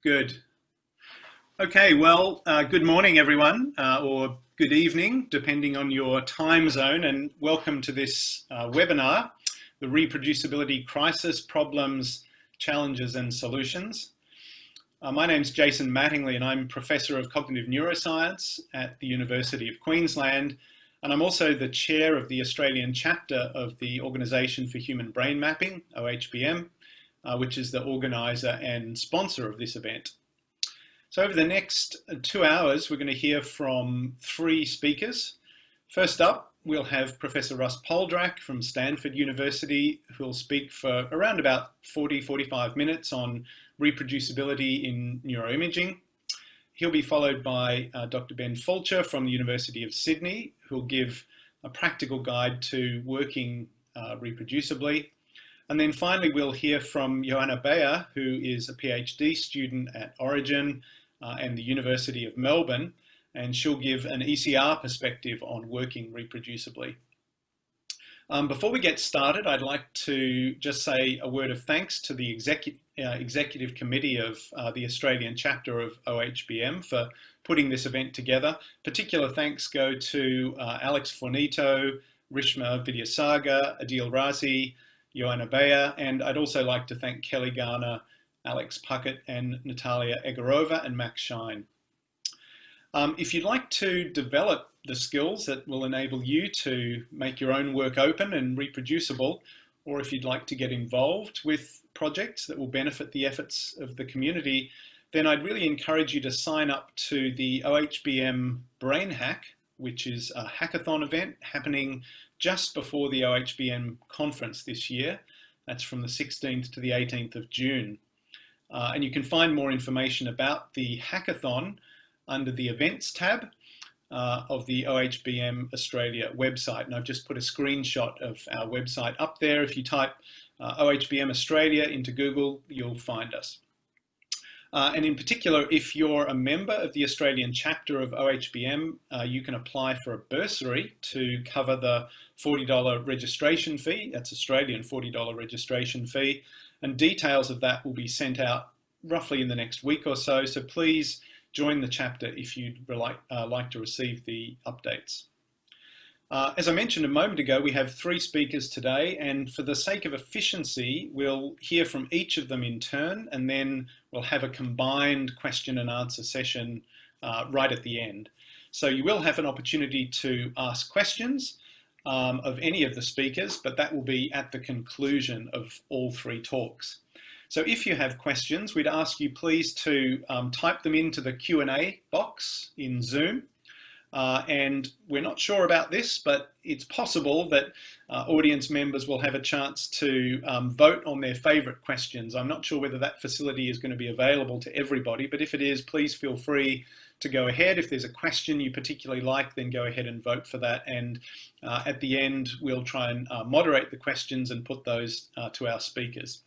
Good. Okay, well, good morning, everyone, or good evening, depending on your time zone, and welcome to this webinar, the Reproducibility Crisis, Problems, Challenges and Solutions. My name's Jason Mattingly, and I'm Professor of Cognitive Neuroscience at the University of Queensland, and I'm also the Chair of the Australian chapter of the Organisation for Human Brain Mapping, OHBM, which is the organiser and sponsor of this event. So over the next 2 hours, we're going to hear from 3 speakers. First up, we'll have Professor Russ Poldrack from Stanford University, who will speak for around about 40-45 minutes on reproducibility in neuroimaging. He'll be followed by Dr. Ben Fulcher from the University of Sydney, who will give a practical guide to working reproducibly. And then finally, we'll hear from Johanna Beyer, who is a PhD student at Oregon and the University of Melbourne, and she'll give an ECR perspective on working reproducibly. Before we get started, I'd like to just say a word of thanks to the Executive Committee of the Australian chapter of OHBM for putting this event together. Particular thanks go to Alex Fornito, Rishma Vidyasagar, Adil Razi, Johanna Beyer, and I'd also like to thank Kelly Garner, Alex Puckett, and Natalia Egorova and Max Shine. If you'd like to develop the skills that will enable you to make your own work open and reproducible, or if you'd like to get involved with projects that will benefit the efforts of the community, then I'd really encourage you to sign up to the OHBM Brain Hack, which is a hackathon event happening just before the OHBM conference this year. That's from the 16th to the 18th of June. And you can find more information about the hackathon under the events tab of the OHBM Australia website. And I've just put a screenshot of our website up there. If you type OHBM Australia into Google, you'll find us. And in particular, if you're a member of the Australian chapter of OHBM, you can apply for a bursary to cover the $40 registration fee. That's Australian $40 registration fee. And details of that will be sent out roughly in the next week or so. So please join the chapter if you'd like to receive the updates. As I mentioned a moment ago, we have 3 speakers today, and for the sake of efficiency, we'll hear from each of them in turn, and then we'll have a combined question and answer session right at the end. So you will have an opportunity to ask questions of any of the speakers, but that will be at the conclusion of all 3 talks. So if you have questions, we'd ask you please to type them into the Q&A box in Zoom. And we're not sure about this, but it's possible that audience members will have a chance to vote on their favourite questions. I'm not sure whether that facility is going to be available to everybody, but if it is, please feel free to go ahead. If there's a question you particularly like, then go ahead and vote for that. And at the end, we'll try and moderate the questions and put those to our speakers.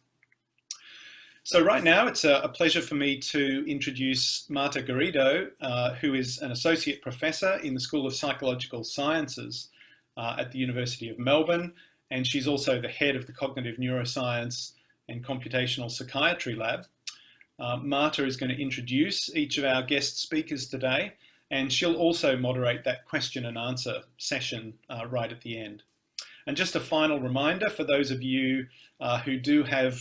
So right now, it's a pleasure for me to introduce Marta Garrido, who is an Associate Professor in the School of Psychological Sciences at the University of Melbourne, and she's also the head of the Cognitive Neuroscience and Computational Psychiatry Lab. Marta is going to introduce each of our guest speakers today, and she'll also moderate that question and answer session right at the end. And just a final reminder for those of you who do have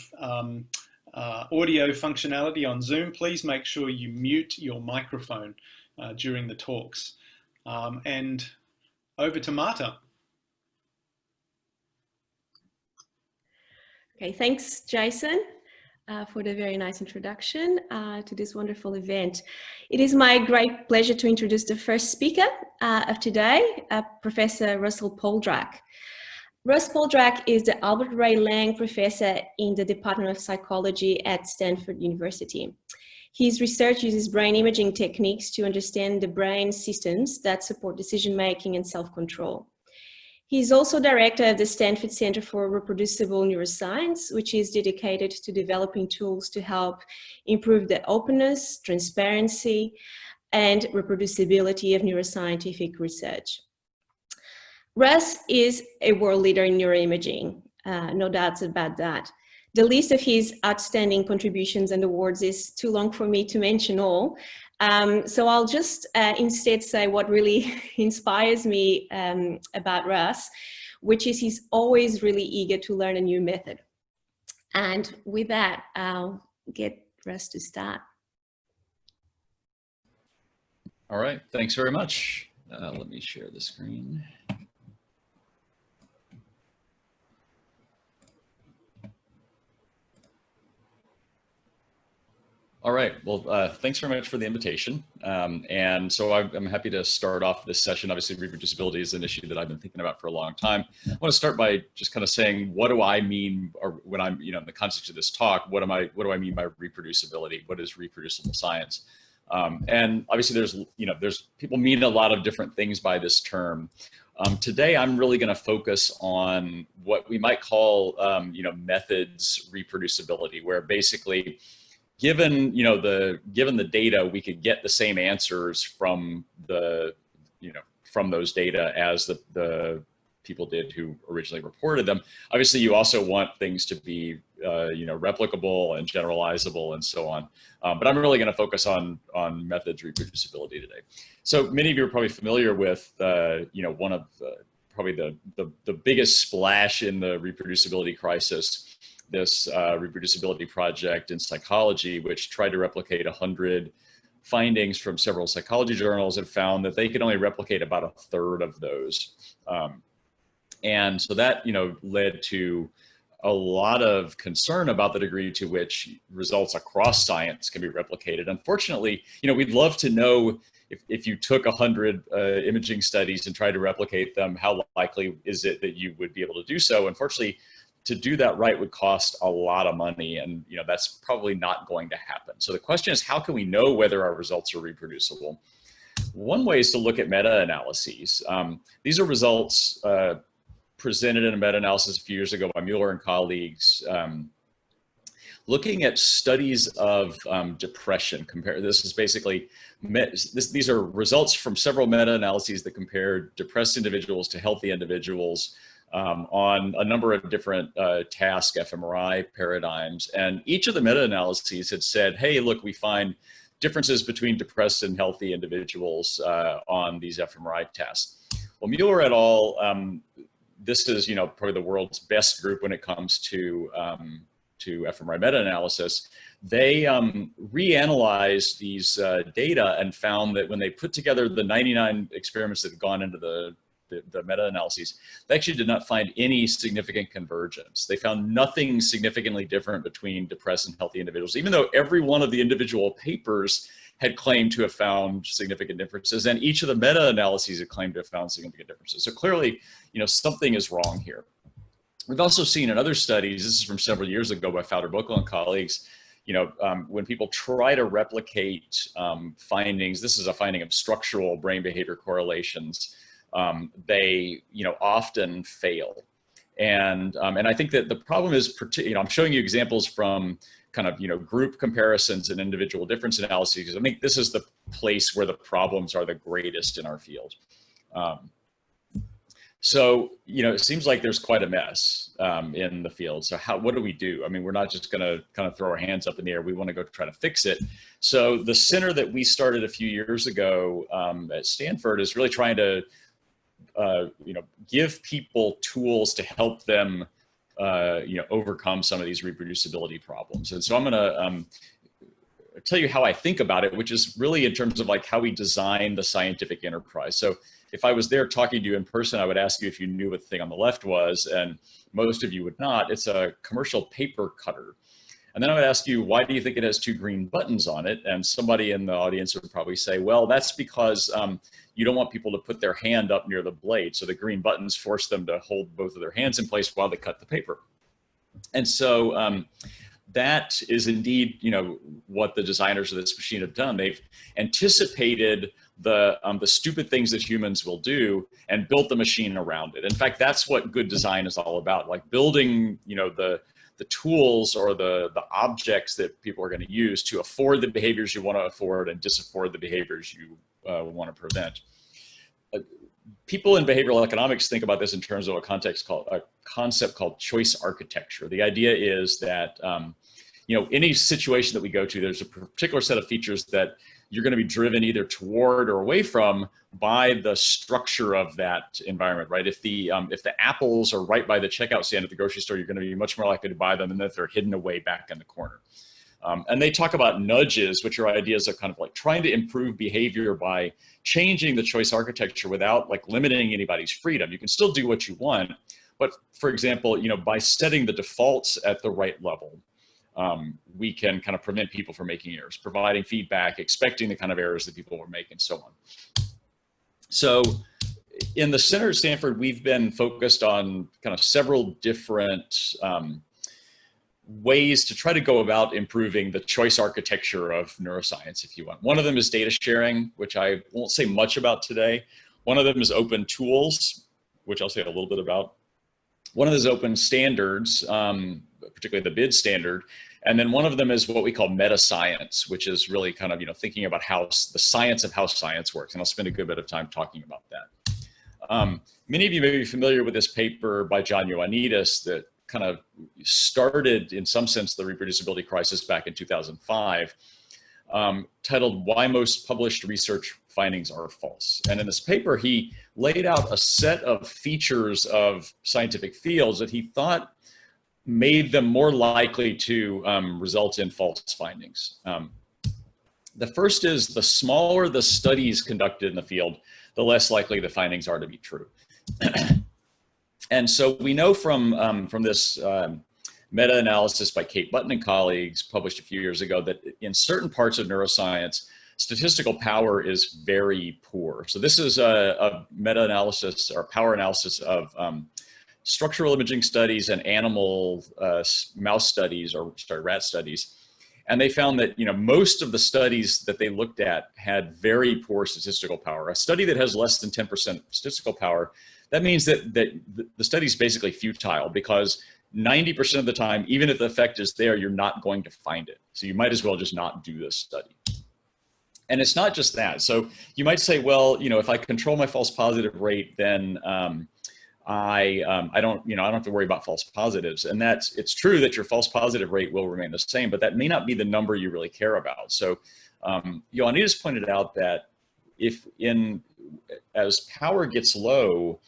audio functionality on Zoom, please make sure you mute your microphone during the talks. And over to Marta. Okay, thanks, Jason, for the very nice introduction to this wonderful event. It is my great pleasure to introduce the first speaker of today, Professor Russell Poldrack. Russ Poldrack is the Albert Ray Lang Professor in the Department of Psychology at Stanford University. His research uses brain imaging techniques to understand the brain systems that support decision-making and self-control. He is also director of the Stanford Center for Reproducible Neuroscience, which is dedicated to developing tools to help improve the openness, transparency, and reproducibility of neuroscientific research. Russ is a world leader in neuroimaging, no doubts about that. The list of his outstanding contributions and awards is too long for me to mention all. So I'll just instead say what really inspires me about Russ, which is he's always really eager to learn a new method. And with that, I'll get Russ to start. All right, thanks very much. Let me share the screen. All right, well, thanks very much for the invitation. And so I'm happy to start off this session. Obviously, reproducibility is an issue that I've been thinking about for a long time. I want to start by just kind of saying, what do I mean, or when I'm, in the context of this talk, what do I mean by reproducibility? What is reproducible science? And obviously there's people mean a lot of different things by this term. Today, I'm really going to focus on what we might call, methods reproducibility, where basically, given the data, we could get the same answers from from those data as the people did who originally reported them. Obviously, you also want things to be replicable and generalizable and so on. But I'm really going to focus on methods reproducibility today. So many of you are probably familiar with one of probably the biggest splash in the reproducibility crisis, this reproducibility project in psychology, which tried to replicate 100 findings from several psychology journals and found that they could only replicate about 1/3 of those. And so that, led to a lot of concern about the degree to which results across science can be replicated. Unfortunately, we'd love to know if you took 100 imaging studies and tried to replicate them, how likely is it that you would be able to do so? Unfortunately, to do that right would cost a lot of money, and that's probably not going to happen. So the question is, how can we know whether our results are reproducible? One way is to look at meta-analyses. These are results presented in a meta-analysis a few years ago by Mueller and colleagues, looking at studies of depression. This is basically, these are results from several meta-analyses that compared depressed individuals to healthy individuals on a number of different task fMRI paradigms. And each of the meta-analyses had said, hey, look, we find differences between depressed and healthy individuals on these fMRI tests. Well, Mueller et al., this is probably the world's best group when it comes to fMRI meta-analysis. They reanalyzed these data and found that when they put together the 99 experiments that had gone into the meta-analyses, they actually did not find any significant convergence. They found nothing significantly different between depressed and healthy individuals, even though every one of the individual papers had claimed to have found significant differences, and each of the meta-analyses had claimed to have found significant differences. So clearly, something is wrong here. We've also seen in other studies, this is from several years ago by Fowler-Buckle and colleagues, when people try to replicate findings, this is a finding of structural brain behavior correlations, they often fail. And I think that the problem is, I'm showing you examples from kind of, group comparisons and individual difference analyses, because I think this is the place where the problems are the greatest in our field. So, it seems like there's quite a mess in the field. So what do we do? I mean, we're not just going to kind of throw our hands up in the air. We want to go try to fix it. So the center that we started a few years ago at Stanford is really trying to give people tools to help them overcome some of these reproducibility problems. And so I'm going to tell you how I think about it, which is really in terms of like how we design the scientific enterprise. So if I was there talking to you in person, I would ask you if you knew what the thing on the left was, and most of you would not. It's a commercial paper cutter. And then I would ask you, why do you think it has 2 green buttons on it? And somebody in the audience would probably say, well, that's because you don't want people to put their hand up near the blade. So the green buttons force them to hold both of their hands in place while they cut the paper. And so that is indeed, what the designers of this machine have done. They've anticipated the stupid things that humans will do and built the machine around it. In fact, that's what good design is all about, like building, the tools or the objects that people are going to use to afford the behaviors you want to afford and disafford the behaviors you want to prevent. people in behavioral economics think about this in terms of a concept called choice architecture. The idea is that any situation that we go to, there's a particular set of features that you're going to be driven either toward or away from by the structure of that environment, right? If the apples are right by the checkout stand at the grocery store, you're going to be much more likely to buy them than if they're hidden away back in the corner. And they talk about nudges, which are ideas of kind of like trying to improve behavior by changing the choice architecture without like limiting anybody's freedom. You can still do what you want, but for example, by setting the defaults at the right level, we can kind of prevent people from making errors, providing feedback, expecting the kind of errors that people were making, so on. So in the center at Stanford, we've been focused on kind of several different ways to try to go about improving the choice architecture of neuroscience, if you want. One of them is data sharing, which I won't say much about today. One of them is open tools, which I'll say a little bit about. One of those open standards, particularly the BID standard. And then one of them is what we call meta science, which is really kind of, thinking about how the science of how science works. And I'll spend a good bit of time talking about that. Many of you may be familiar with this paper by John Ioannidis that kind of started, in some sense, the reproducibility crisis back in 2005, titled "Why Most Published Research Findings Are False." And in this paper, he laid out a set of features of scientific fields that he thought made them more likely to result in false findings. The first is the smaller the studies conducted in the field, the less likely the findings are to be true. And so we know from this meta-analysis by Kate Button and colleagues published a few years ago that in certain parts of neuroscience, statistical power is very poor. So this is a meta-analysis or power analysis of structural imaging studies and animal mouse studies, or sorry, rat studies. And they found that most of the studies that they looked at had very poor statistical power. A study that has less than 10% statistical power, that means that the study is basically futile, because 90% of the time, even if the effect is there, you're not going to find it. So you might as well just not do this study. And it's not just that. So you might say, well, if I control my false positive rate, then I don't have to worry about false positives. And it's true that your false positive rate will remain the same, but that may not be the number you really care about. So Ioannidis pointed out that as power gets low,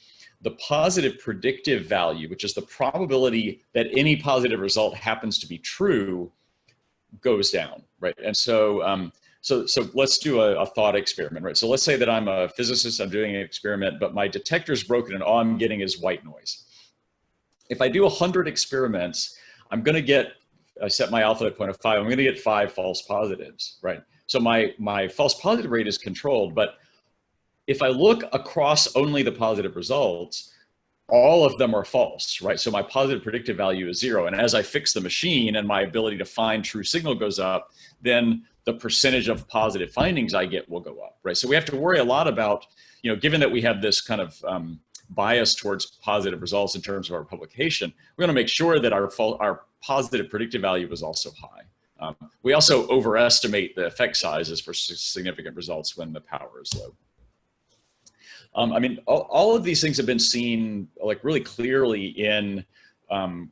the positive predictive value, which is the probability that any positive result happens to be true, goes down, right? And so so let's do a thought experiment, right? So let's say that I'm a physicist, I'm doing an experiment, but my detector's broken and all I'm getting is white noise. If I do 100 experiments, I'm gonna get, I set my alpha at 0.05, I'm gonna get 5 false positives, right? So my false positive rate is controlled, but if I look across only the positive results, all of them are false, right? So my positive predictive value is 0. And as I fix the machine and my ability to find true signal goes up, then the percentage of positive findings I get will go up, right? So we have to worry a lot about, given that we have this kind of bias towards positive results in terms of our publication, we're gonna make sure that our positive predictive value is also high. We also overestimate the effect sizes for significant results when the power is low. I mean, all of these things have been seen like really clearly in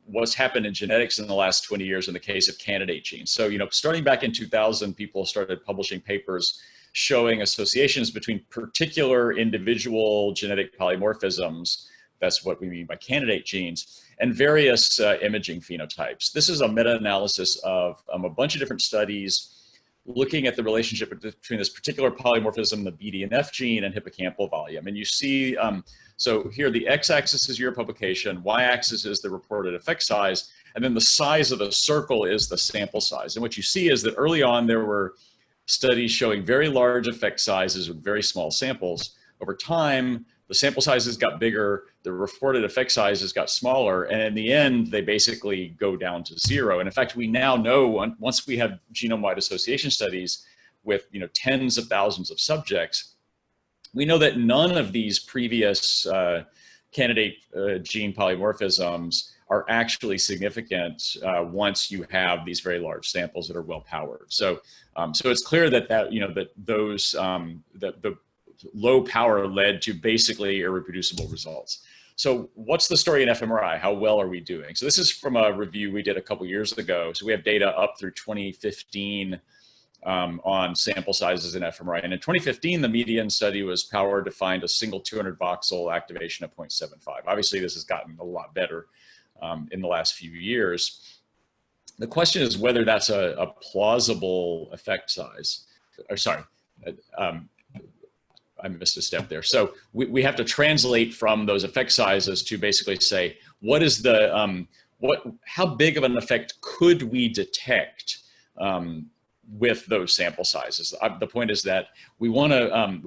what's happened in genetics in the last 20 years in the case of candidate genes. So, starting back in 2000, people started publishing papers showing associations between particular individual genetic polymorphisms, that's what we mean by candidate genes, and various imaging phenotypes. This is a meta-analysis of a bunch of different studies looking at the relationship between this particular polymorphism, the BDNF gene, and hippocampal volume. And you see, so here the x-axis is your publication, y-axis is the reported effect size, and then the size of the circle is the sample size. And what you see is that early on there were studies showing very large effect sizes with very small samples. Over time, the sample sizes got bigger, the reported effect sizes got smaller, and in the end, they basically go down to 0. And in fact, we now know, once we have genome-wide association studies with tens of thousands of subjects, we know that none of these previous candidate gene polymorphisms are actually significant once you have these very large samples that are well powered. So, so it's clear that the low power led to basically irreproducible results. So what's the story in fMRI? How well are we doing? So this is from a review we did a couple years ago. So we have data up through 2015 on sample sizes in fMRI. And in 2015, the median study was powered to find a single 200 voxel activation of 0.75. Obviously, this has gotten a lot better in the last few years. The question is whether that's a plausible effect size. Or sorry, I missed a step there. So we have to translate from those effect sizes to basically say, what is the, how big of an effect could we detect with those sample sizes? The point is that we want to,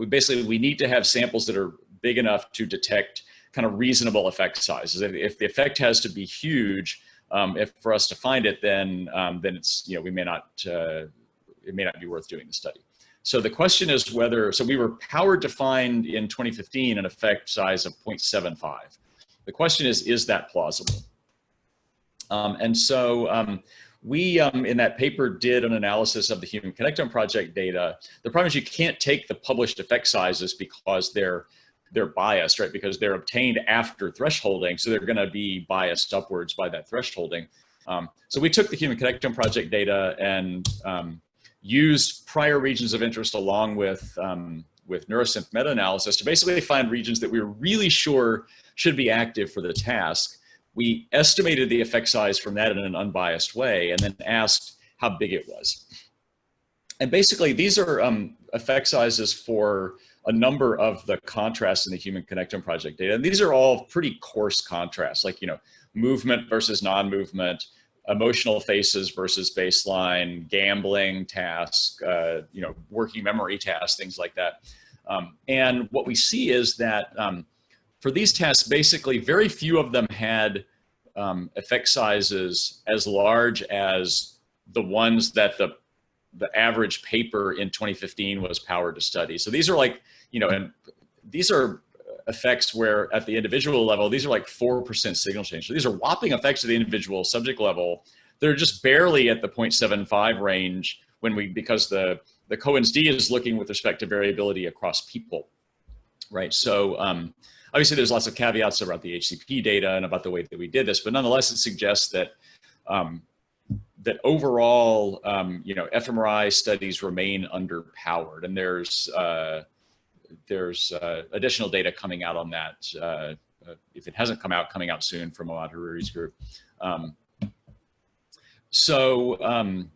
we need to have samples that are big enough to detect kind of reasonable effect sizes. If the effect has to be huge, if for us to find it, then it's, we may not, it may not be worth doing the study. So the question is whether, so we were powered to find in 2015 an effect size of 0.75. The question is that plausible? And so we, in that paper, did an analysis of the Human Connectome Project data. The problem is you can't take the published effect sizes because they're biased, right? Because they're obtained after thresholding, so they're going to be biased upwards by that thresholding. So we took the Human Connectome Project data and used prior regions of interest along with neuroscience meta-analysis to basically find regions that we were really sure should be active for the task. We estimated the effect size from that in an unbiased way and then asked how big it was. And basically these are effect sizes for a number of the contrasts in the Human Connectome Project data. And these are all pretty coarse contrasts, like, movement versus non-movement, emotional faces versus baseline, gambling task, working memory tasks, things like that. And what we see is that for these tests, basically very few of them had effect sizes as large as the ones that the average paper in 2015 was powered to study. So these are like, and these are effects where at the individual level, these are like 4% signal change. So these are whopping effects at the individual subject level. They're just barely at the 0.75 range because the Cohen's d is looking with respect to variability across people, right? So obviously there's lots of caveats about the HCP data and about the way that we did this, but nonetheless it suggests that that overall, fMRI studies remain underpowered, and there's additional data coming out on that. If it hasn't come out, coming out soon from Awad Hariri's group. So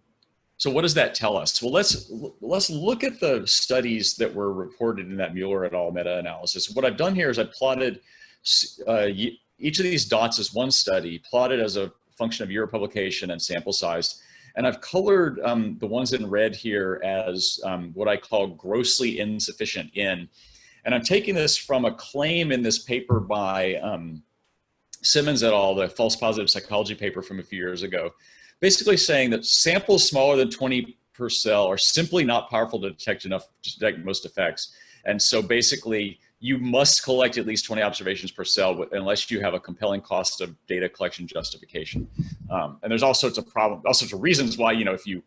what does that tell us? Well, let's look at the studies that were reported in that Mueller et al. Meta-analysis. What I've done here is I plotted each of these dots as one study, plotted as a function of year of publication and sample size. And I've colored the ones in red here as what I call grossly insufficient N. And I'm taking this from a claim in this paper by Simmons et al., the false positive psychology paper from a few years ago, basically saying that samples smaller than 20 per cell are simply not powerful to detect enough to detect most effects. And so basically, you must collect at least 20 observations per cell unless you have a compelling cost of data collection justification. And there's all sorts of problems, all sorts of reasons why, if you,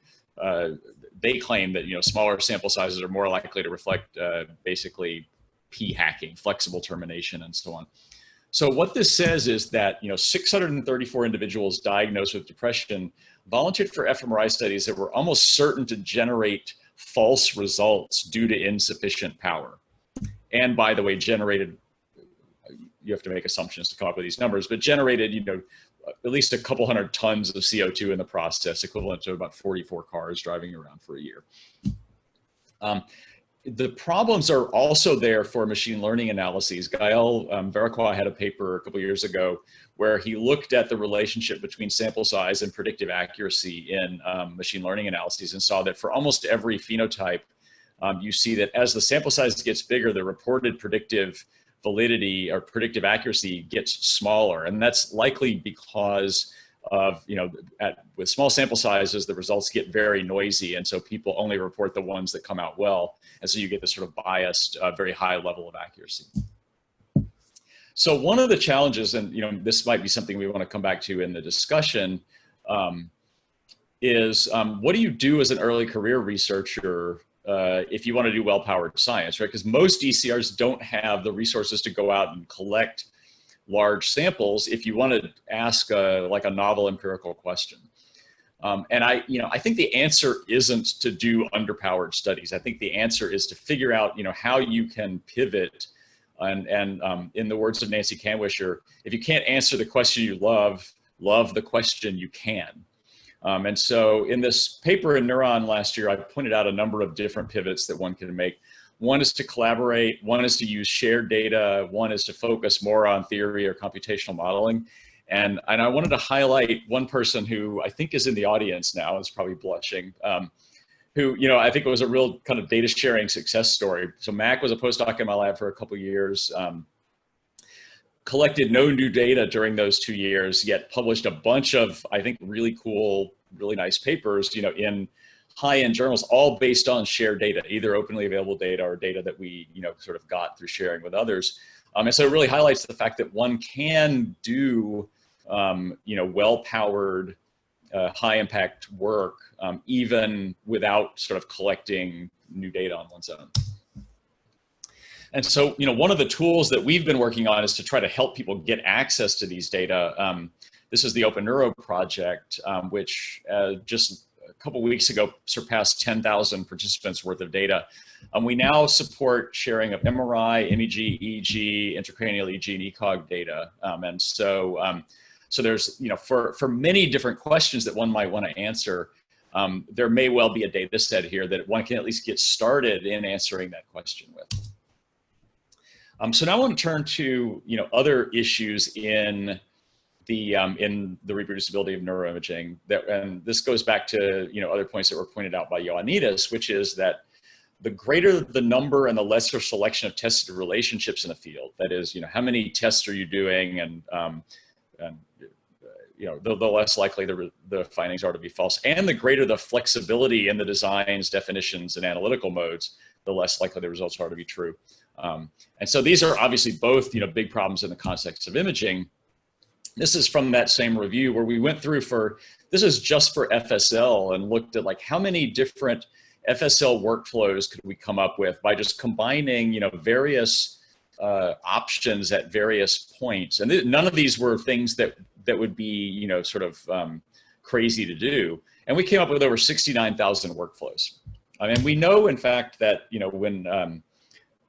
they claim that, smaller sample sizes are more likely to reflect basically p-hacking, flexible termination, and so on. So what this says is that, 634 individuals diagnosed with depression volunteered for fMRI studies that were almost certain to generate false results due to insufficient power. And by the way, generated, you have to make assumptions to come up with these numbers, but generated, at least a couple hundred tons of CO2 in the process, equivalent to about 44 cars driving around for a year. The problems are also there for machine learning analyses. Gael Veracruz had a paper a couple years ago where he looked at the relationship between sample size and predictive accuracy in machine learning analyses and saw that for almost every phenotype, you see that as the sample size gets bigger, the reported predictive validity or predictive accuracy gets smaller. And that's likely because of, with small sample sizes, the results get very noisy. And so people only report the ones that come out well. And so you get this sort of biased, very high level of accuracy. So one of the challenges, and this might be something we want to come back to in the discussion, is what do you do as an early career researcher if you want to do well-powered science, right? Because most ECRs don't have the resources to go out and collect large samples if you want to ask like a novel empirical question. And I think the answer isn't to do underpowered studies. I think the answer is to figure out, how you can pivot. And in the words of Nancy Canwisher, if you can't answer the question you love the question you can. And so in this paper in Neuron last year, I pointed out a number of different pivots that one can make. One is to collaborate, one is to use shared data, one is to focus more on theory or computational modeling. And I wanted to highlight one person who I think is in the audience now, is probably blushing, who, I think it was a real kind of data sharing success story. So Mac was a postdoc in my lab for a couple of years, collected no new data during those 2 years, yet published a bunch of, I think, really cool, really nice papers, in high-end journals, all based on shared data, either openly available data or data that we, sort of got through sharing with others. And so it really highlights the fact that one can do, well-powered, high-impact work, even without sort of collecting new data on one's own. And so, one of the tools that we've been working on is to try to help people get access to these data. This is the Open Neuro project, which just a couple of weeks ago surpassed 10,000 participants worth of data. We now support sharing of MRI, MEG, EEG, intracranial EEG, and ECOG data. And so, so there's, for many different questions that one might want to answer, there may well be a data set here that one can at least get started in answering that question with. So now I want to turn to, other issues in the reproducibility of neuroimaging. And this goes back to, other points that were pointed out by Ioannidis, which is that the greater the number and the lesser selection of tested relationships in the field, that is, how many tests are you doing, and the less likely the findings are to be false, and the greater the flexibility in the designs, definitions, and analytical modes, the less likely the results are to be true. And so these are obviously both, big problems in the context of imaging. This is from that same review where we went through this is just for FSL, and looked at like how many different FSL workflows could we come up with by just combining, various options at various points. And none of these were things that would be, sort of crazy to do. And we came up with over 69,000 workflows. I mean, we know, in fact, that, when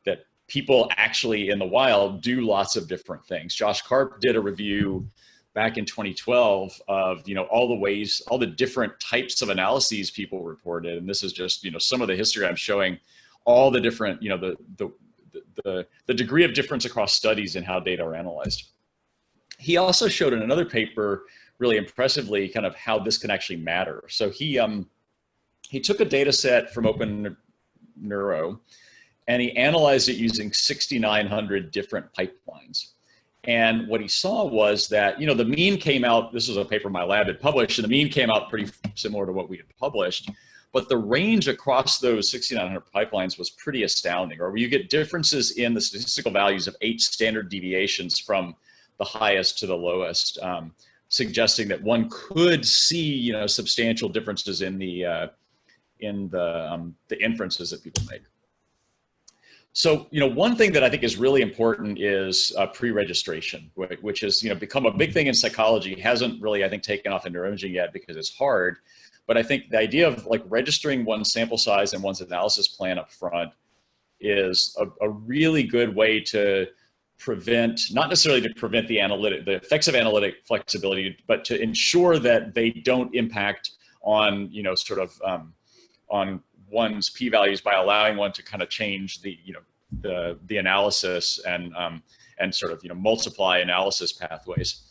that people actually in the wild do lots of different things. Josh Karp did a review back in 2012 of, all the different types of analyses people reported. And this is just, some of the history I'm showing, all the different, the degree of difference across studies and how data are analyzed. He also showed in another paper really impressively kind of how this can actually matter. So he took a data set from Open Neuro and he analyzed it using 6,900 different pipelines. And what he saw was that, the mean came out, this was a paper my lab had published, and the mean came out pretty similar to what we had published, but the range across those 6,900 pipelines was pretty astounding, or where you get differences in the statistical values of 8 standard deviations from the highest to the lowest, suggesting that one could see, substantial differences in the inferences that people make. So, one thing that I think is really important is pre-registration, which has, become a big thing in psychology. Hasn't really, I think, taken off in neuroimaging yet because it's hard. But I think the idea of like registering one's sample size and one's analysis plan up front is a really good way to prevent, not necessarily to prevent the effects of analytic flexibility, but to ensure that they don't impact on, on one's p-values by allowing one to kind of change the analysis and sort of, multiply analysis pathways.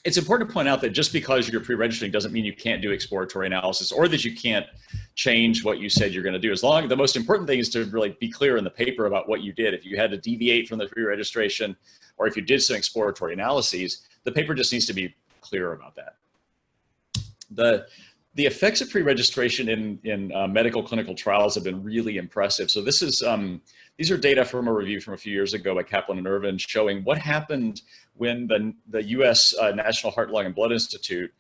It's important to point out that just because you're pre-registering doesn't mean you can't do exploratory analysis or that you can't change what you said you're going to do. The most important thing is to really be clear in the paper about what you did. If you had to deviate from the pre-registration, or if you did some exploratory analyses, the paper just needs to be clear about that. The effects of pre-registration in medical clinical trials have been really impressive. So this is, these are data from a review from a few years ago by Kaplan and Irvin showing what happened when the US National Heart, Lung, and Blood Institute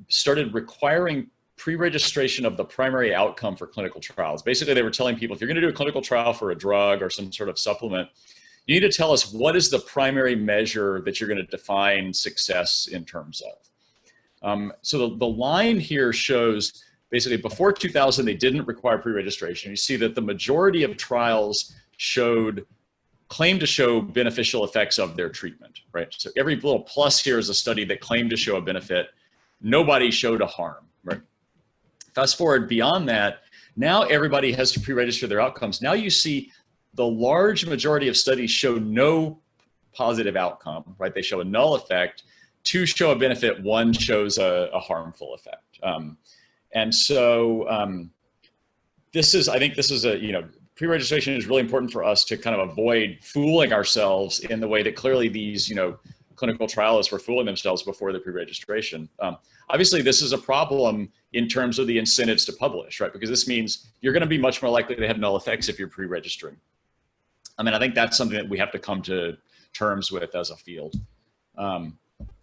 started requiring pre-registration of the primary outcome for clinical trials. Basically, they were telling people, if you're going to do a clinical trial for a drug or some sort of supplement, you need to tell us what is the primary measure that you're going to define success in terms of. So the line here shows basically before 2000, they didn't require pre-registration. You see that the majority of trials claimed to show beneficial effects of their treatment, right? So every little plus here is a study that claimed to show a benefit. Nobody showed a harm, right? Fast forward beyond that, now everybody has to pre-register their outcomes. Now you see the large majority of studies show no positive outcome, right? They show a null effect, 2 show a benefit, 1 shows a harmful effect. And so I think this is pre-registration is really important for us to kind of avoid fooling ourselves in the way that clearly these, clinical trialists were fooling themselves before the pre-registration. Obviously, this is a problem in terms of the incentives to publish, right? Because this means you're going to be much more likely to have null effects if you're pre-registering. I mean, I think that's something that we have to come to terms with as a field.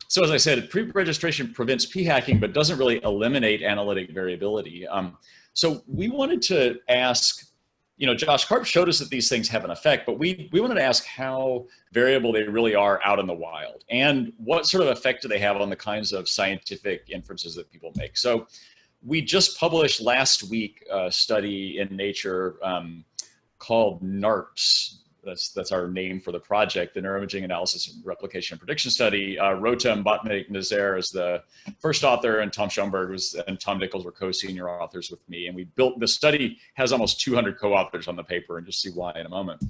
So as I said, pre-registration prevents p-hacking, but doesn't really eliminate analytic variability. So we wanted to ask, Josh Karp showed us that these things have an effect, but we wanted to ask how variable they really are out in the wild and what sort of effect do they have on the kinds of scientific inferences that people make. So we just published last week a study in Nature called NARPS. That's our name for the project, the Neuroimaging Analysis, Replication, and Prediction Study. Rotem Botnik-Nazaire is the first author, and Tom Schoenberg and Tom Nichols were co-senior authors with me. And the study has almost 200 co-authors on the paper, and just see why in a moment.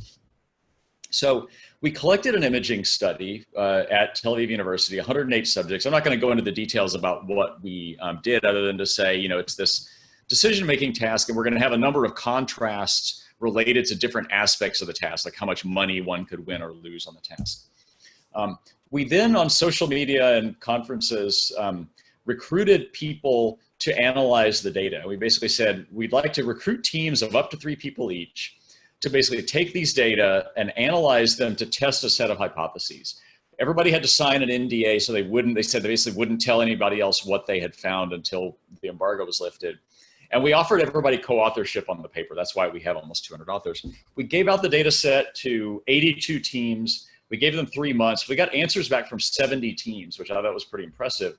So we collected an imaging study at Tel Aviv University, 108 subjects. I'm not going to go into the details about what we did, other than to say, it's this decision-making task, and we're going to have a number of contrasts related to different aspects of the task, like how much money one could win or lose on the task. We then, on social media and conferences, recruited people to analyze the data. We basically said, we'd like to recruit teams of up to 3 people each to basically take these data and analyze them to test a set of hypotheses. Everybody had to sign an NDA, so they said they basically wouldn't tell anybody else what they had found until the embargo was lifted. And we offered everybody co-authorship on the paper. That's why we have almost 200 authors. We gave out the data set to 82 teams. We gave them 3 months. We got answers back from 70 teams, which I thought was pretty impressive.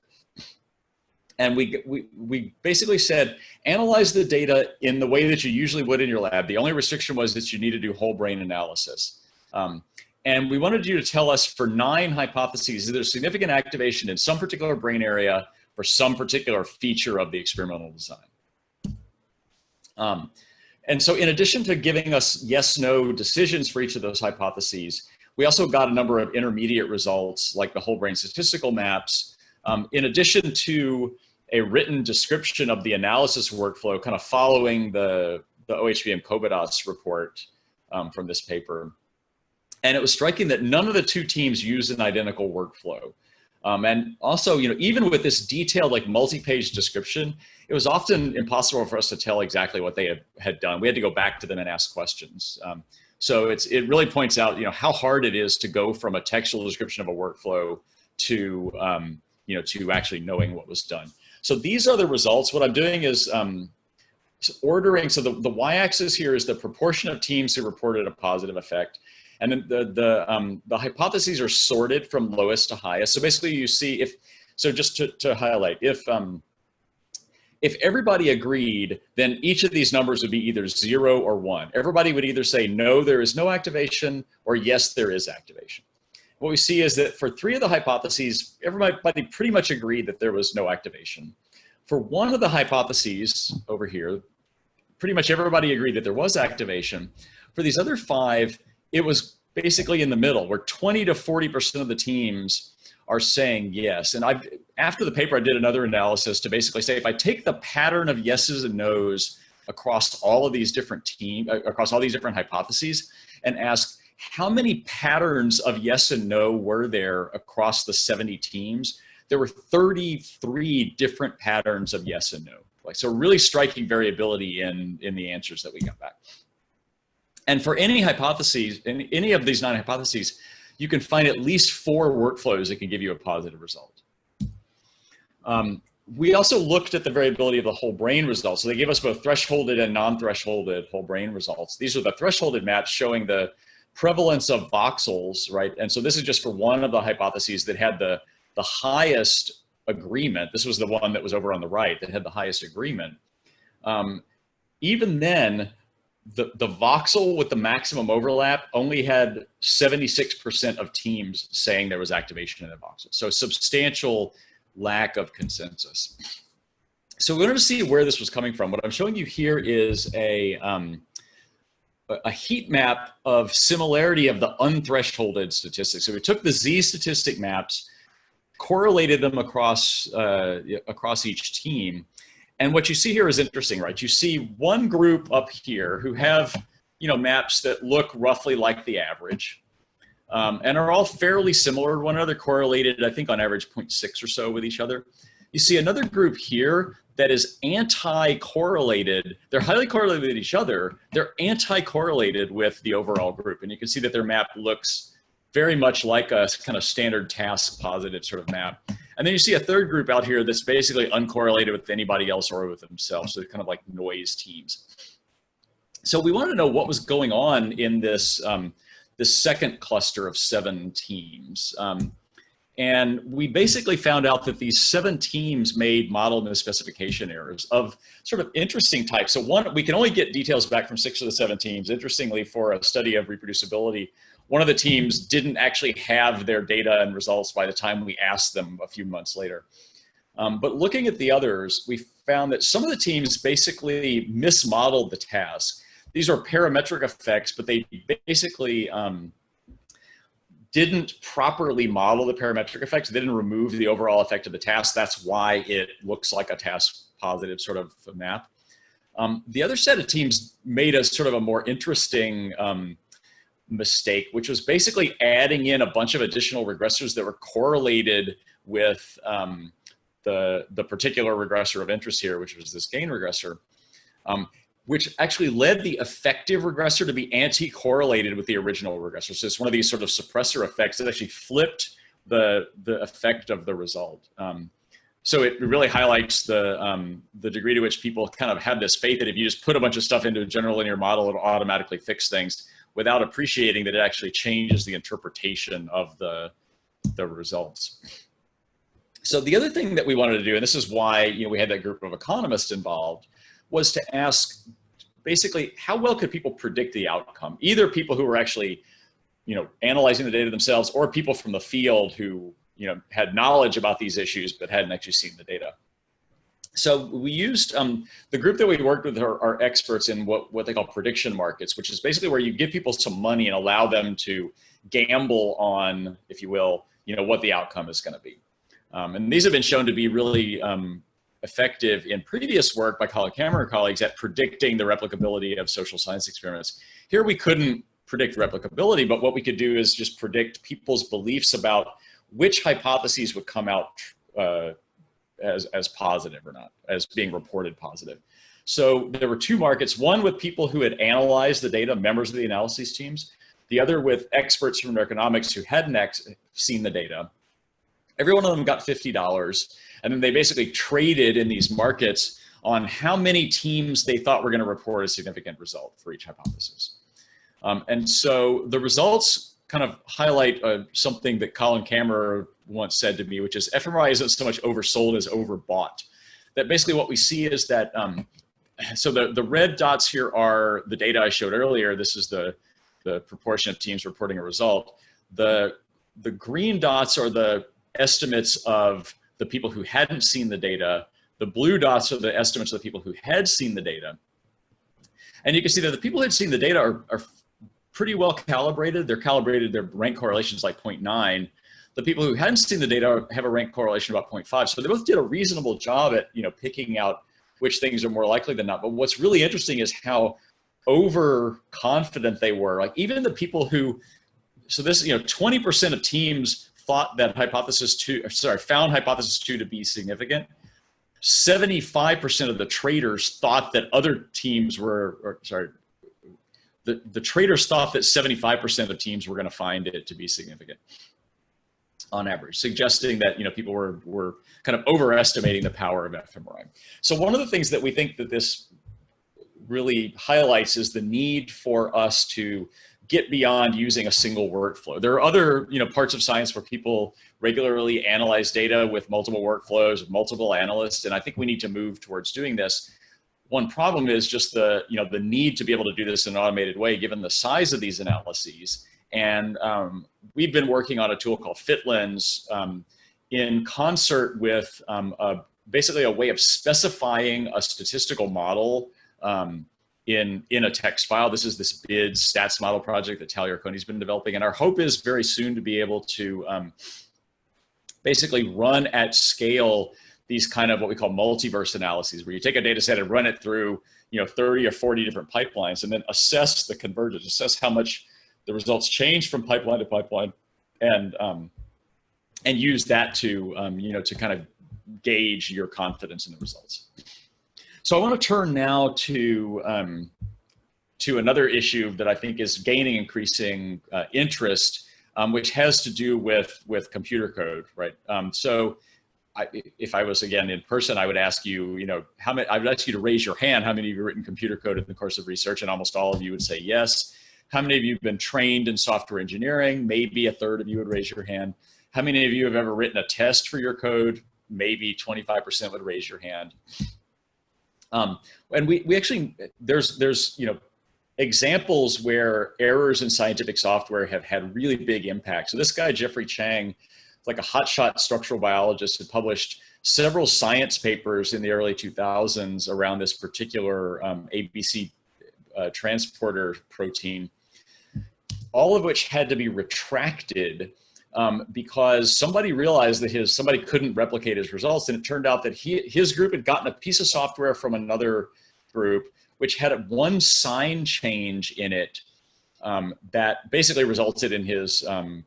And we basically said, analyze the data in the way that you usually would in your lab. The only restriction was that you need to do whole brain analysis. And we wanted you to tell us for 9 hypotheses, is there significant activation in some particular brain area for some particular feature of the experimental design. And so in addition to giving us yes/no decisions for each of those hypotheses, we also got a number of intermediate results like the whole brain statistical maps, in addition to a written description of the analysis workflow kind of following the OHBM Kobadas report from this paper. And it was striking that none of the 2 teams used an identical workflow. And also, even with this detailed, like multi-page description, it was often impossible for us to tell exactly what they had done. We had to go back to them and ask questions. So it really points out, how hard it is to go from a textual description of a workflow to, to actually knowing what was done. So these are the results. What I'm doing is ordering. So the y-axis here is the proportion of teams who reported a positive effect. And then the hypotheses are sorted from lowest to highest. So basically you see just to highlight, if everybody agreed, then each of these numbers would be either 0 or 1. Everybody would either say, no, there is no activation, or yes, there is activation. What we see is that for 3 of the hypotheses, everybody pretty much agreed that there was no activation. For 1 of the hypotheses over here, pretty much everybody agreed that there was activation. For these other 5, it was basically in the middle, where 20 to 40% of the teams are saying yes. And after the paper, I did another analysis to basically say, if I take the pattern of yeses and nos across all of these different across all these different hypotheses, and ask how many patterns of yes and no were there across the 70 teams, there were 33 different patterns of yes and no. So really striking variability in the answers that we got back. And for any hypotheses, in any of these 9 hypotheses, you can find at least 4 workflows that can give you a positive result. we also looked at the variability of the whole brain results. So they gave us both thresholded and non-thresholded whole brain results. These are the thresholded maps showing the prevalence of voxels, right? And so this is just for one of the hypotheses that had the highest agreement. This was the one that was over on the right that had the highest agreement. Even then, the voxel with the maximum overlap only had 76% of teams saying there was activation in the voxel. So substantial lack of consensus. So we wanted to see where this was coming from. What I'm showing you here is a heat map of similarity of the unthresholded statistics. So we took the Z statistic maps, correlated them across each team. And what you see here is interesting, right? You see one group up here who have, maps that look roughly like the average. And are all fairly similar to one another, correlated, I think, on average 0.6 or so with each other. You see another group here that is anti-correlated. They're highly correlated with each other. They're anti-correlated with the overall group. And you can see that their map looks very much like a kind of standard task positive sort of map. And then you see a third group out here that's basically uncorrelated with anybody else or with themselves. So they're kind of like noise teams. So we wanted to know what was going on in this this second cluster of 7 teams. And we basically found out that these 7 teams made model misspecification errors of sort of interesting types. So one, we can only get details back from 6 of the 7 teams. Interestingly, for a study of reproducibility, one of the teams didn't actually have their data and results by the time we asked them a few months later. But looking at the others, we found that some of the teams basically mismodeled the task. These are parametric effects, but they basically didn't properly model the parametric effects. They didn't remove the overall effect of the task. That's why it looks like a task positive sort of map. The other set of teams made a sort of a more interesting mistake, which was basically adding in a bunch of additional regressors that were correlated with the particular regressor of interest here, which was this gain regressor. Which actually led the effective regressor to be anti-correlated with the original regressor. So it's one of these sort of suppressor effects that actually flipped the effect of the result. So it really highlights the degree to which people kind of have this faith that if you just put a bunch of stuff into a general linear model, it'll automatically fix things without appreciating that it actually changes the interpretation of the results. So the other thing that we wanted to do, and this is why we had that group of economists involved, was to ask basically how well could people predict the outcome? Either people who were actually, analyzing the data themselves, or people from the field who, had knowledge about these issues but hadn't actually seen the data. So we used the group that we worked with are experts in what they call prediction markets, which is basically where you give people some money and allow them to gamble on, if you will, what the outcome is going to be. And these have been shown to be really effective in previous work by Colin Cameron and colleagues at predicting the replicability of social science experiments. Here we couldn't predict replicability, but what we could do is just predict people's beliefs about which hypotheses would come out as positive or not, as being reported positive. So there were 2 markets, one with people who had analyzed the data, members of the analysis teams, the other with experts from economics who hadn't seen the data. Every one of them got $50. And then they basically traded in these markets on how many teams they thought were going to report a significant result for each hypothesis. And so the results kind of highlight something that Colin Cameron once said to me, which is fMRI isn't so much oversold as overbought. That basically what we see is that, so the red dots here are the data I showed earlier. This is the proportion of teams reporting a result. The green dots are the estimates of the people who hadn't seen the data. The blue dots are the estimates of the people who had seen the data. And you can see that the people who had seen the data are pretty well calibrated. They're calibrated, their rank correlation is like 0.9. The people who hadn't seen the data have a rank correlation of about 0.5. So they both did a reasonable job at picking out which things are more likely than not. But what's really interesting is how overconfident they were. Like even the people who, so this, 20% of teams thought that found hypothesis 2 to be significant. 75% of the traders thought that other teams were, the traders thought that 75% of teams were going to find it to be significant. on average, suggesting that people were kind of overestimating the power of fMRI. So one of the things that we think that this really highlights is the need for us to get beyond using a single workflow. There are other parts of science where people regularly analyze data with multiple workflows, with multiple analysts, and I think we need to move towards doing this. One problem is just the need to be able to do this in an automated way, given the size of these analyses. And we've been working on a tool called FitLens in concert with basically a way of specifying a statistical model in a text file. This is this BID stats model project that Tal Yarkoni's been developing. And our hope is very soon to be able to basically run at scale these kind of what we call multiverse analyses, where you take a data set and run it through 30 or 40 different pipelines and then assess the convergence, assess how much the results change from pipeline to pipeline, and use that to to kind of gauge your confidence in the results. So I want to turn now to another issue that I think is gaining increasing interest, which has to do with computer code, right? So if I was again in person, I would ask you, I would ask you to raise your hand. How many of you have written computer code in the course of research? And almost all of you would say yes. How many of you have been trained in software engineering? Maybe a third of you would raise your hand. How many of you have ever written a test for your code? Maybe 25% would raise your hand. And we actually, there's examples where errors in scientific software have had really big impact. So this guy, Jeffrey Chang, like a hotshot structural biologist, had published several science papers in the early 2000s around this particular ABC transporter protein, all of which had to be retracted because somebody realized that somebody couldn't replicate his results. And it turned out that his group had gotten a piece of software from another group, which had one sign change in it that basically resulted in his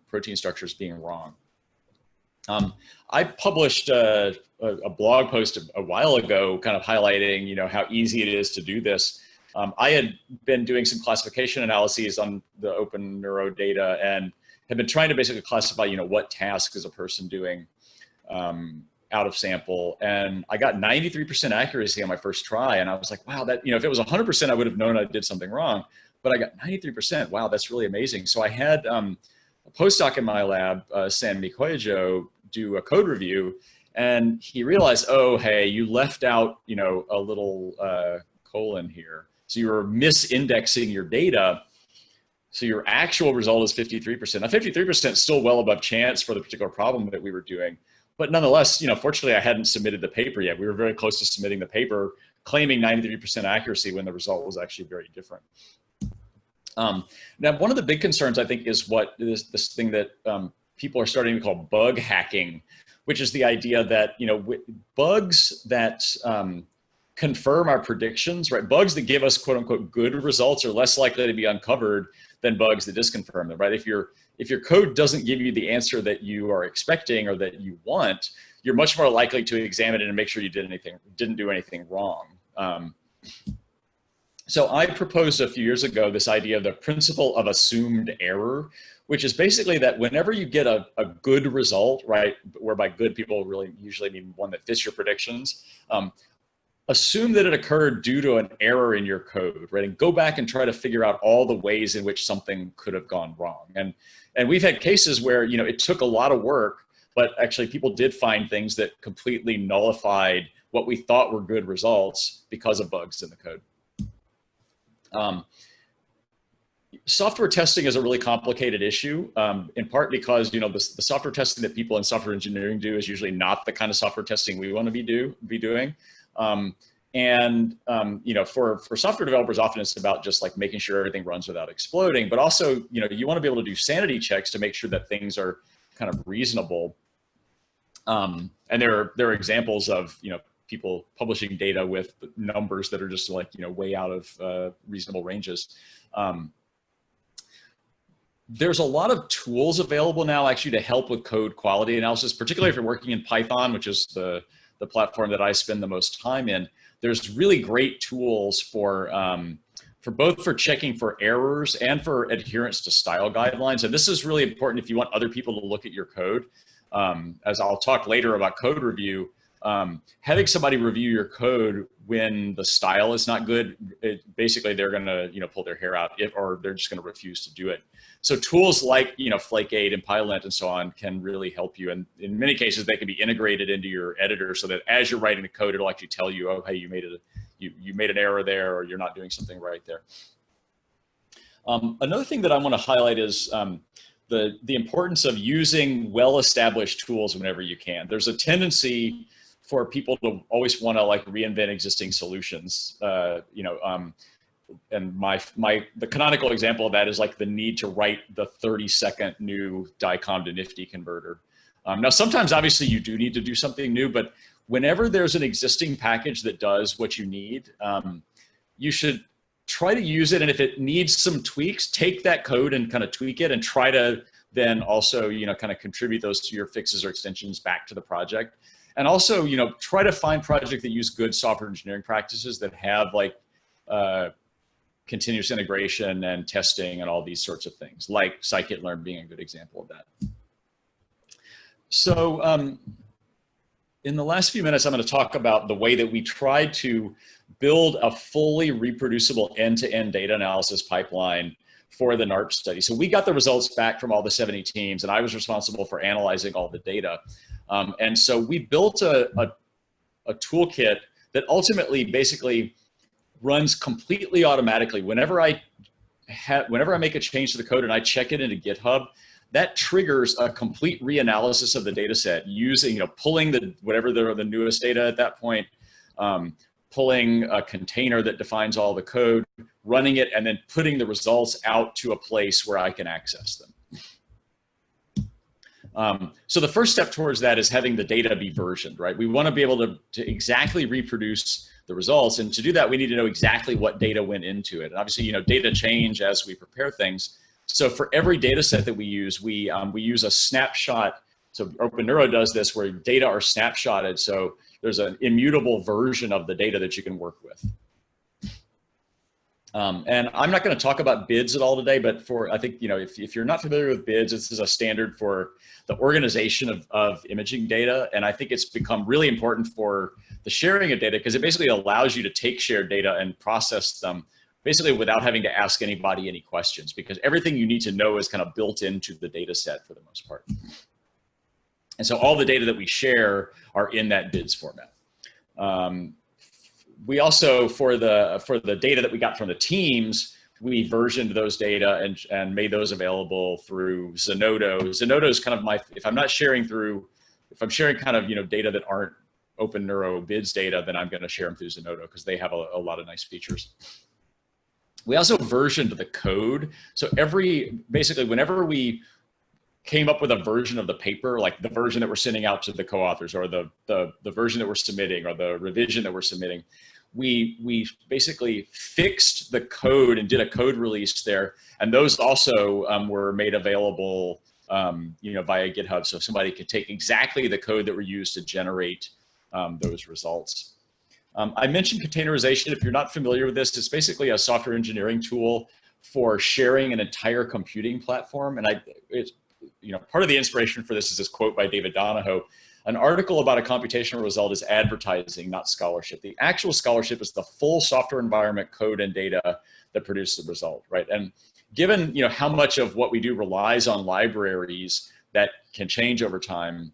protein structures being wrong. I published a blog post a while ago kind of highlighting, how easy it is to do this. I had been doing some classification analyses on the open neuro data and had been trying to basically classify, what task is a person doing out of sample. And I got 93% accuracy on my first try. And I was like, wow, that, if it was 100%, I would have known I did something wrong. But I got 93%. Wow, that's really amazing. So I had a postdoc in my lab, Sam Mikoyajo, do a code review. And he realized, oh, hey, you left out, a little colon here. So you were misindexing your data. So your actual result is 53%. Now 53% is still well above chance for the particular problem that we were doing. But nonetheless, fortunately I hadn't submitted the paper yet. We were very close to submitting the paper claiming 93% accuracy when the result was actually very different. Now, one of the big concerns I think is this thing that people are starting to call bug hacking, which is the idea that, bugs that confirm our predictions, right? Bugs that give us quote unquote good results are less likely to be uncovered than bugs that disconfirm them, right? If your code doesn't give you the answer that you are expecting or that you want, you're much more likely to examine it and make sure you didn't do anything wrong. So I proposed a few years ago this idea of the principle of assumed error, which is basically that whenever you get a good result, right, whereby good people really usually mean one that fits your predictions, assume that it occurred due to an error in your code, right? And go back and try to figure out all the ways in which something could have gone wrong. And we've had cases where, it took a lot of work, but actually people did find things that completely nullified what we thought were good results because of bugs in the code. Software testing is a really complicated issue, in part because, the software testing that people in software engineering do is usually not the kind of software testing we want to be doing. For software developers, often it's about just like making sure everything runs without exploding, but also, you want to be able to do sanity checks to make sure that things are kind of reasonable. And there are examples of, people publishing data with numbers that are just like, way out of reasonable ranges. There's a lot of tools available now actually to help with code quality analysis, particularly if you're working in Python, which is the platform that I spend the most time in. There's really great tools for both for checking for errors and for adherence to style guidelines. And this is really important if you want other people to look at your code. As I'll talk later about code review, having somebody review your code when the style is not good, basically they're going to, pull their hair out, or they're just going to refuse to do it. So tools like, Flake8 and Pylint and so on can really help you. And in many cases, they can be integrated into your editor so that as you're writing the code, it'll actually tell you, oh, hey, you made an error there, or you're not doing something right there. Another thing that I want to highlight is the importance of using well-established tools whenever you can. There's a tendency for people to always want to reinvent existing solutions, and the canonical example of that is the need to write the 30-second new DICOM to NIFTY converter. Now, sometimes obviously you do need to do something new, but whenever there's an existing package that does what you need, you should try to use it. And if it needs some tweaks, take that code and kind of tweak it and try to then also, kind of contribute those to your fixes or extensions back to the project. And also, try to find projects that use good software engineering practices that have continuous integration and testing and all these sorts of things, like scikit-learn being a good example of that. So in the last few minutes, I'm going to talk about the way that we tried to build a fully reproducible end-to-end data analysis pipeline for the NARP study. So we got the results back from all the 70 teams, and I was responsible for analyzing all the data. And so we built a toolkit that ultimately basically runs completely automatically. Whenever I make a change to the code and I check it into GitHub, that triggers a complete reanalysis of the data set using, pulling whatever the newest data at that point, pulling a container that defines all the code, running it, and then putting the results out to a place where I can access them. So the first step towards that is having the data be versioned, right? We want to be able to exactly reproduce the results. And to do that, we need to know exactly what data went into it. And obviously, data change as we prepare things. So for every data set that we use a snapshot. So OpenNeuro does this where data are snapshotted. So there's an immutable version of the data that you can work with. And I'm not going to talk about bids at all today, but I think, if you're not familiar with bids, this is a standard for the organization of imaging data. And I think it's become really important for the sharing of data because it basically allows you to take shared data and process them basically without having to ask anybody any questions, because everything you need to know is kind of built into the data set for the most part. And so all the data that we share are in that bids format. We also, for the data that we got from the teams, we versioned those data and made those available through Zenodo. Zenodo is kind of if I'm sharing kind of, data that aren't OpenNeuro bids data, then I'm going to share them through Zenodo because they have a lot of nice features. We also versioned the code. So basically whenever we came up with a version of the paper, like the version that we're sending out to the co-authors or the version that we're submitting or the revision that we're submitting, we basically fixed the code and did a code release there. And those also were made available via GitHub. So somebody could take exactly the code that were used to generate those results. I mentioned containerization. If you're not familiar with this, it's basically a software engineering tool for sharing an entire computing platform. And part of the inspiration for this is this quote by David Donahoe: "An article about a computational result is advertising, not scholarship. The actual scholarship is the full software environment, code, and data that produce the result," right? And given how much of what we do relies on libraries that can change over time,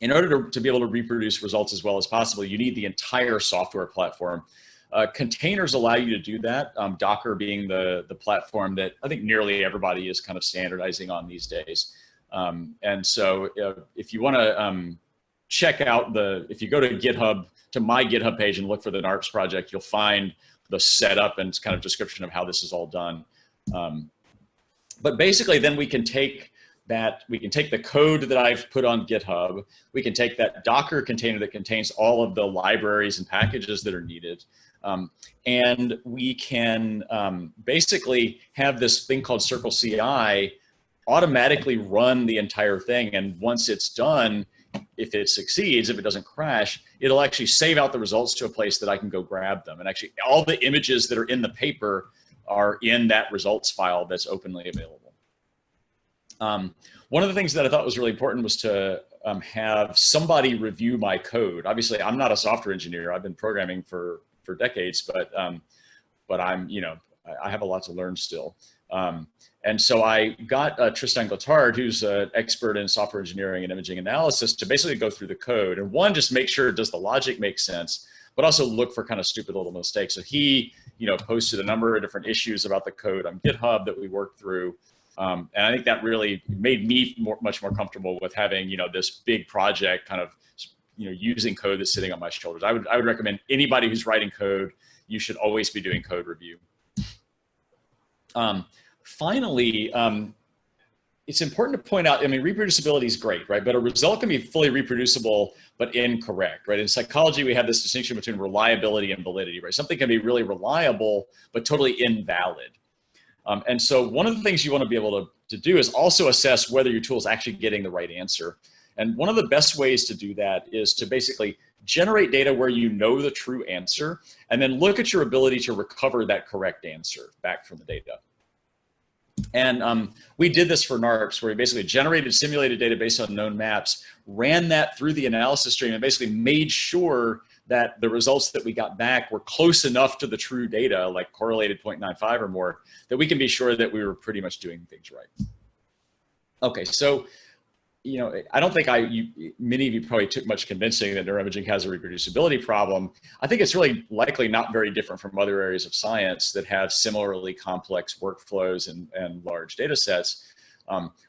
in order to be able to reproduce results as well as possible, you need the entire software platform. Containers allow you to do that, Docker being the platform that I think nearly everybody is kind of standardizing on these days. And so if you want to check out if you go to GitHub, to my GitHub page and look for the NARPS project, you'll find the setup and kind of description of how this is all done. But basically then we can take the code that I've put on GitHub, we can take that Docker container that contains all of the libraries and packages that are needed, and we can basically have this thing called Circle CI automatically run the entire thing. And once it's done, if it succeeds, if it doesn't crash, it'll actually save out the results to a place that I can go grab them. And actually all the images that are in the paper are in that results file that's openly available. One of the things that I thought was really important was to have somebody review my code. Obviously, I'm not a software engineer. I've been programming for decades, but I'm, I have a lot to learn still. And so I got Tristan Gotthard, who's an expert in software engineering and imaging analysis, to basically go through the code and just make sure, does the logic make sense, but also look for kind of stupid little mistakes. So he, posted a number of different issues about the code on GitHub that we worked through. And I think that really made me much more comfortable with having, this big project kind of, using code that's sitting on my shoulders. I would recommend anybody who's writing code, you should always be doing code review. Finally, it's important to point out, reproducibility is great, right? But a result can be fully reproducible, but incorrect, right? In psychology, we have this distinction between reliability and validity, right? Something can be really reliable, but totally invalid. And so one of the things you want to be able to do is also assess whether your tool is actually getting the right answer. And one of the best ways to do that is to basically generate data where you know the true answer, and then look at your ability to recover that correct answer back from the data. And we did this for NARPS, where we basically generated simulated data based on known maps, ran that through the analysis stream, and basically made sure that the results that we got back were close enough to the true data, like correlated 0.95 or more, that we can be sure that we were pretty much doing things right. Okay, so I don't think many of you probably took much convincing that neuroimaging has a reproducibility problem. I think it's really likely not very different from other areas of science that have similarly complex workflows and large data sets.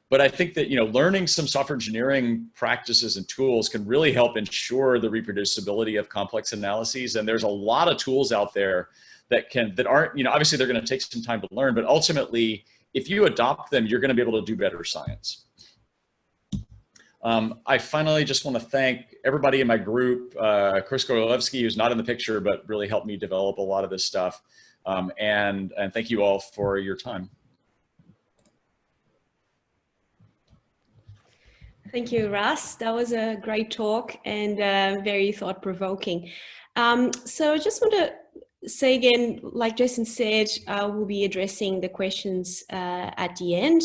But I think that learning some software engineering practices and tools can really help ensure the reproducibility of complex analyses. And there's a lot of tools out there that aren't, obviously they're going to take some time to learn, but ultimately, if you adopt them, you're going to be able to do better science. I finally just want to thank everybody in my group, Chris Gorolewski, who's not in the picture, but really helped me develop a lot of this stuff. And thank you all for your time. Thank you, Russ. That was a great talk and very thought-provoking. So I just want to say again, like Jason said, we'll be addressing the questions at the end.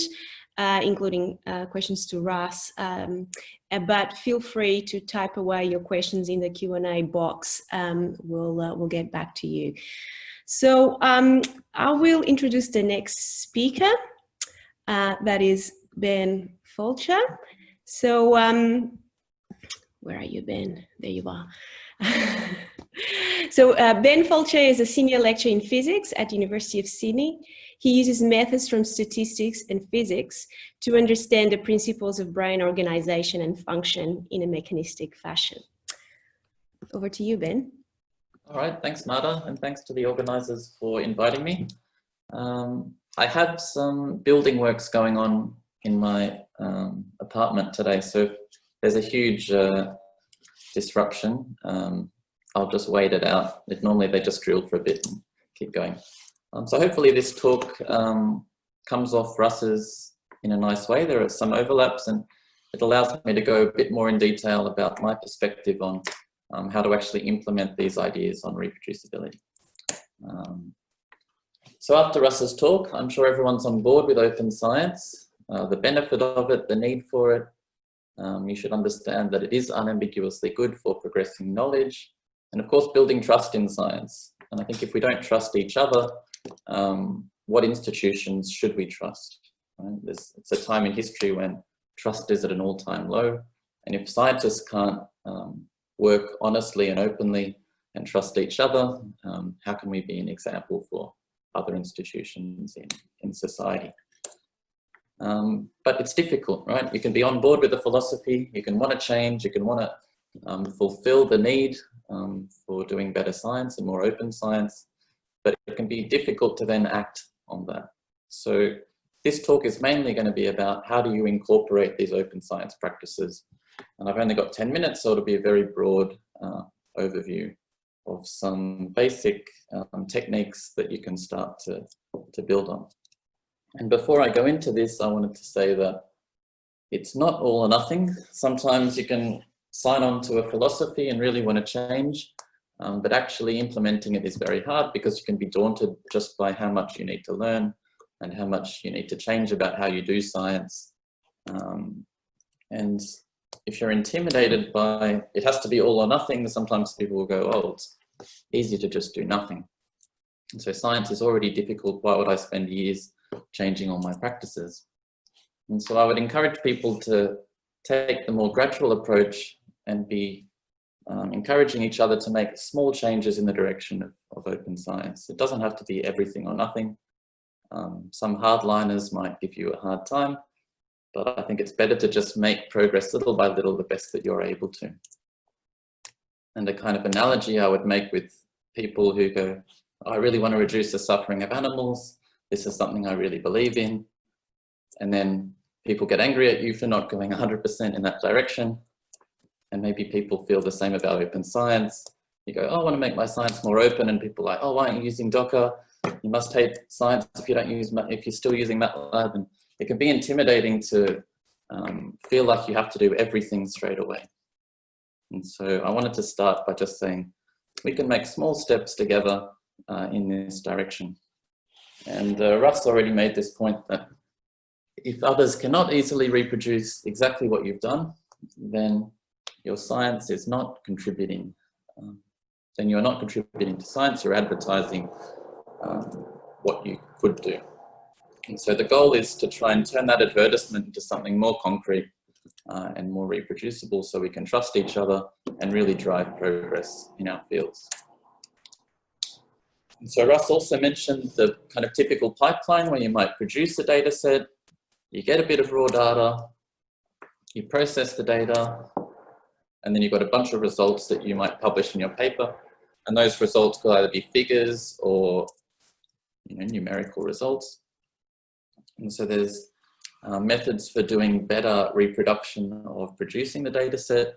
Including questions to Russ, but feel free to type away your questions in the Q&A box. We'll get back to you. So I will introduce the next speaker, that is Ben Fulcher. So where are you, Ben? There you are. So Ben Fulcher is a senior lecturer in physics at the University of Sydney. He uses methods from statistics and physics to understand the principles of brain organization and function in a mechanistic fashion. Over to you, Ben. All right, thanks, Marta, and thanks to the organizers for inviting me. I have some building works going on in my apartment today, so if there's a huge disruption, I'll just wait it out. Normally they just drill for a bit and keep going. So hopefully this talk comes off Russ's in a nice way. There are some overlaps, and it allows me to go a bit more in detail about my perspective on how to actually implement these ideas on reproducibility. So after Russ's talk, I'm sure everyone's on board with open science, the benefit of it, the need for it. You should understand that it is unambiguously good for progressing knowledge, and of course building trust in science. And I think if we don't trust each other, what institutions should we trust? Right? It's a time in history when trust is at an all-time low, and if scientists can't work honestly and openly and trust each other, how can we be an example for other institutions in society? But it's difficult, right? You can be on board with the philosophy, you can want to change, you can want to fulfill the need for doing better science and more open science, but it can be difficult to then act on that. So this talk is mainly going to be about how do you incorporate these open science practices. And I've only got 10 minutes, so it'll be a very broad overview of some basic techniques that you can start to build on. And before I go into this, I wanted to say that it's not all or nothing. Sometimes you can sign on to a philosophy and really want to change, but actually implementing it is very hard because you can be daunted just by how much you need to learn and how much you need to change about how you do science. And if you're intimidated by it has to be all or nothing, sometimes people will go, oh, it's easy to just do nothing. And so science is already difficult. Why would I spend years changing all my practices? And so I would encourage people to take the more gradual approach and be encouraging each other to make small changes in the direction of open science. It doesn't have to be everything or nothing. Some hardliners might give you a hard time, but I think it's better to just make progress little by little, the best that you're able to. And a kind of analogy I would make with people who go, I really want to reduce the suffering of animals. This is something I really believe in. And then people get angry at you for not going 100% in that direction. And maybe people feel the same about open science. You go, oh, I want to make my science more open. And people are like, oh, why aren't you using Docker? You must hate science if you're still using MATLAB. And it can be intimidating to feel like you have to do everything straight away. And so I wanted to start by just saying, we can make small steps together in this direction. And Russ already made this point that if others cannot easily reproduce exactly what you've done, then your science is not contributing. Then you're not contributing to science, you're advertising what you could do. And so the goal is to try and turn that advertisement into something more concrete and more reproducible so we can trust each other and really drive progress in our fields. And so Russ also mentioned the kind of typical pipeline where you might produce a data set, you get a bit of raw data, you process the data, and then you've got a bunch of results that you might publish in your paper. And those results could either be figures or numerical results. And so there's methods for doing better reproduction of producing the data set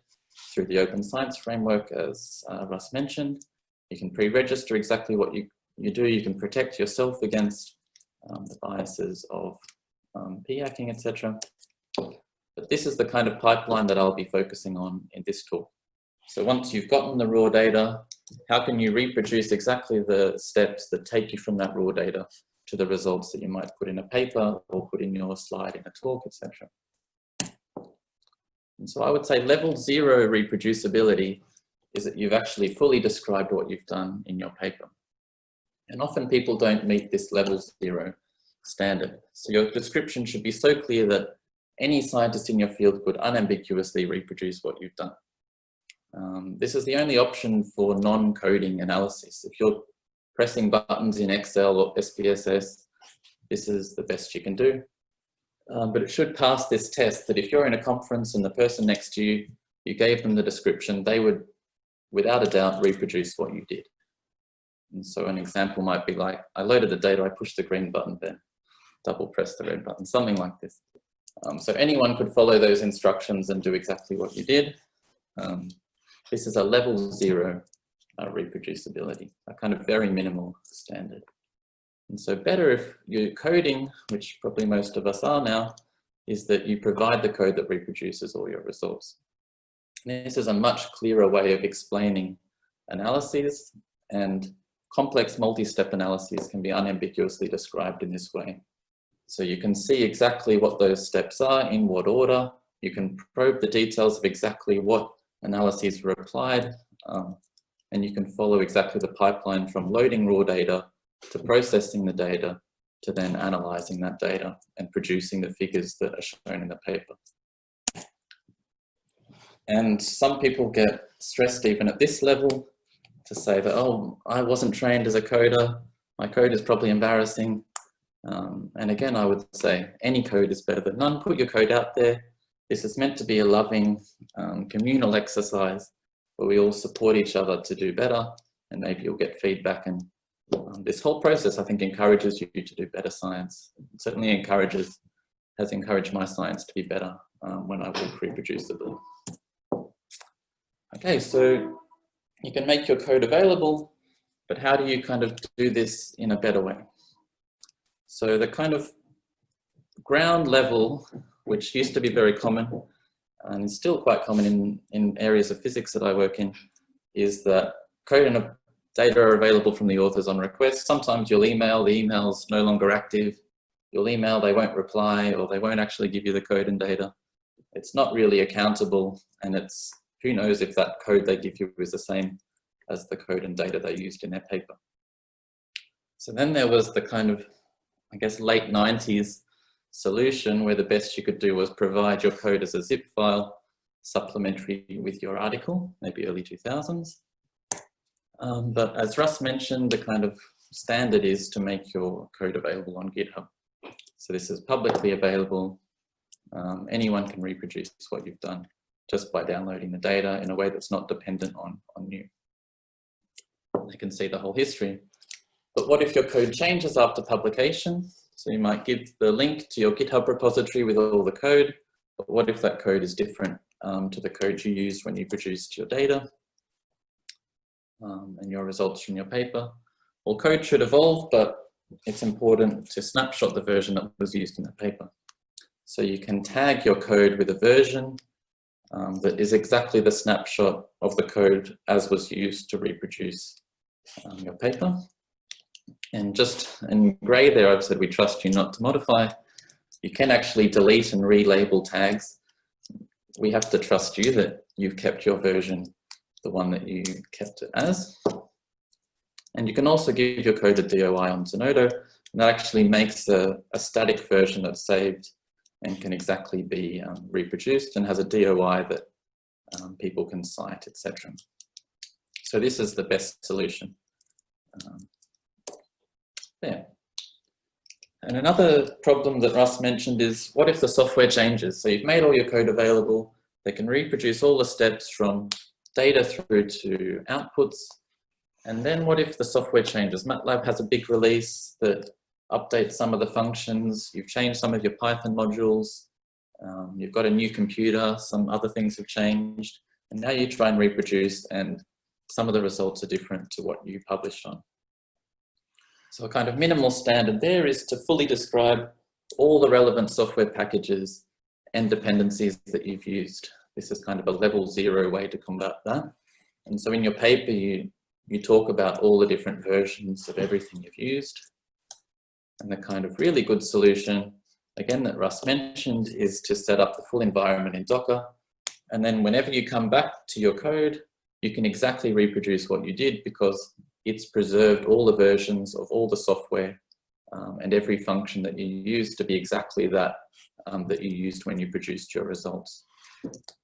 through the open science framework, as Russ mentioned. You can pre-register exactly what you do. You can protect yourself against the biases of p-hacking, etc. But this is the kind of pipeline that I'll be focusing on in this talk. So once you've gotten the raw data, how can you reproduce exactly the steps that take you from that raw data to the results that you might put in a paper or put in your slide in a talk, etc. And so I would say level 0 reproducibility is that you've actually fully described what you've done in your paper. And often people don't meet this level 0 standard. So your description should be so clear that any scientist in your field could unambiguously reproduce what you've done. This is the only option for non-coding analysis. If you're pressing buttons in Excel or SPSS, this is the best you can do. But it should pass this test that if you're in a conference and the person next to you, you gave them the description, they would, without a doubt, reproduce what you did. And so an example might be like, I loaded the data, I pushed the green button, then double press the red button, something like this. So anyone could follow those instructions and do exactly what you did. This is a level 0 reproducibility, a kind of very minimal standard. And so better if you're coding, which probably most of us are now, is that you provide the code that reproduces all your results. And this is a much clearer way of explaining analyses, and complex multi-step analyses can be unambiguously described in this way. So you can see exactly what those steps are, in what order. You can probe the details of exactly what analyses were applied, and you can follow exactly the pipeline from loading raw data to processing the data to then analyzing that data and producing the figures that are shown in the paper. And some people get stressed even at this level to say that, oh, I wasn't trained as a coder, my code is probably embarrassing. And again, I would say any code is better than none. Put your code out there. This is meant to be a loving communal exercise where we all support each other to do better, and maybe you'll get feedback. And this whole process, I think, encourages you to do better science. It certainly has encouraged my science to be better when I work reproducibly. Okay, so you can make your code available, but how do you kind of do this in a better way? So the kind of ground level, which used to be very common and is still quite common in areas of physics that I work in, is that code and data are available from the authors on request. Sometimes you'll email, the email's no longer active. You'll email, they won't reply, or they won't actually give you the code and data. It's not really accountable, and it's, who knows if that code they give you is the same as the code and data they used in their paper. So then there was the kind of, I guess, late 90s solution where the best you could do was provide your code as a zip file, supplementary with your article, maybe early 2000s. But as Russ mentioned, the kind of standard is to make your code available on GitHub. So this is publicly available. Anyone can reproduce what you've done just by downloading the data in a way that's not dependent on you. They can see the whole history. But what if your code changes after publication? So you might give the link to your GitHub repository with all the code, but what if that code is different to the code you used when you produced your data and your results from your paper? Well, code should evolve, but it's important to snapshot the version that was used in the paper. So you can tag your code with a version that is exactly the snapshot of the code as was used to reproduce your paper. And just in grey there, I've said we trust you not to modify. You can actually delete and relabel tags. We have to trust you that you've kept your version, the one that you kept it as. And you can also give your code a DOI on Zenodo, and that actually makes a static version that's saved and can exactly be reproduced and has a DOI that people can cite, etc. So this is the best solution. There. And another problem that Russ mentioned is, what if the software changes? So you've made all your code available, they can reproduce all the steps from data through to outputs. And then what if the software changes? MATLAB has a big release that updates some of the functions, you've changed some of your Python modules, you've got a new computer, some other things have changed, and now you try and reproduce and some of the results are different to what you published on. So a kind of minimal standard there is to fully describe all the relevant software packages and dependencies that you've used. This is kind of a level 0 way to combat that. And so in your paper, you talk about all the different versions of everything you've used. And the kind of really good solution, again, that Russ mentioned, is to set up the full environment in Docker. And then whenever you come back to your code, you can exactly reproduce what you did because it's preserved all the versions of all the software and every function that you use to be exactly that that you used when you produced your results.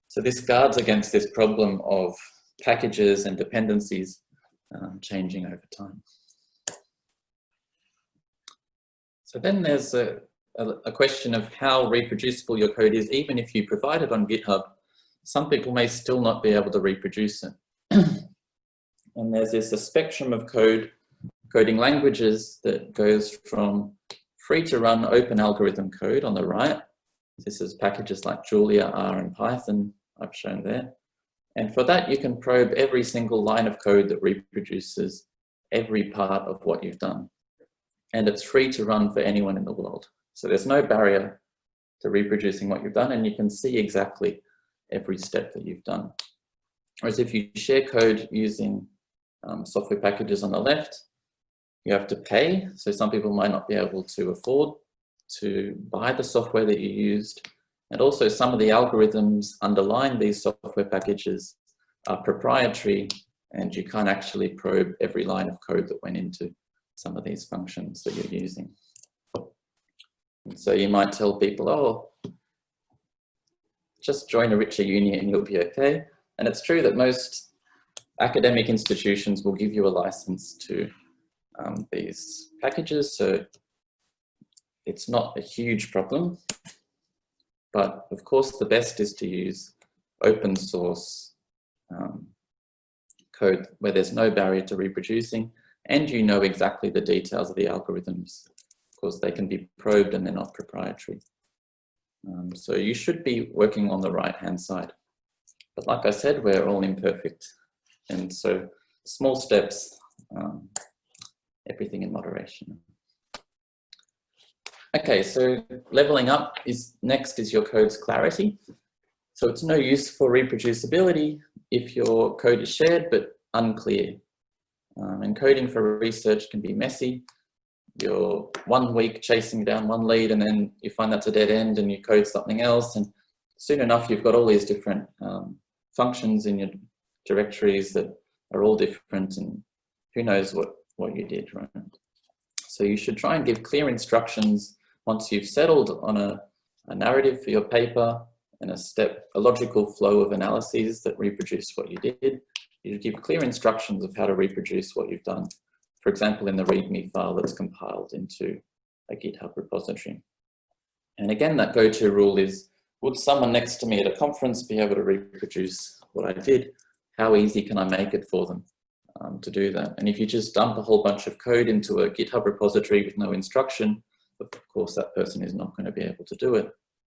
So this guards against this problem of packages and dependencies changing over time. So then there's a question of how reproducible your code is. Even if you provide it on GitHub, some people may still not be able to reproduce it. And there's a spectrum of coding languages that goes from free to run open algorithm code on the right. This is packages like Julia, R, and Python I've shown there. And for that, you can probe every single line of code that reproduces every part of what you've done. And it's free to run for anyone in the world. So there's no barrier to reproducing what you've done, and you can see exactly every step that you've done. Whereas if you share code using software packages on the left, you have to pay. So some people might not be able to afford to buy the software that you used. And also some of the algorithms underlying these software packages are proprietary, and you can't actually probe every line of code that went into some of these functions that you're using. And so you might tell people, oh, just join a richer uni and you'll be okay. And it's true that most academic institutions will give you a license to these packages, so it's not a huge problem. But of course, the best is to use open source code where there's no barrier to reproducing, and you know exactly the details of the algorithms, because they can be probed and they're not proprietary. So you should be working on the right-hand side. But like I said, we're all imperfect. And so small steps, everything in moderation. Okay, so leveling up is next is your code's clarity. So it's no use for reproducibility if your code is shared but unclear. And coding for research can be messy. You're 1 week chasing down one lead and then you find that's a dead end and you code something else, and soon enough you've got all these different functions in your directories that are all different, and who knows what you did, right? So you should try and give clear instructions once you've settled on a narrative for your paper and a logical flow of analyses that reproduce what you did. You should give clear instructions of how to reproduce what you've done. For example, in the README file that's compiled into a GitHub repository. And again, that go-to rule is, would someone next to me at a conference be able to reproduce what I did? How easy can I make it for them to do that? And if you just dump a whole bunch of code into a GitHub repository with no instruction, of course, that person is not going to be able to do it.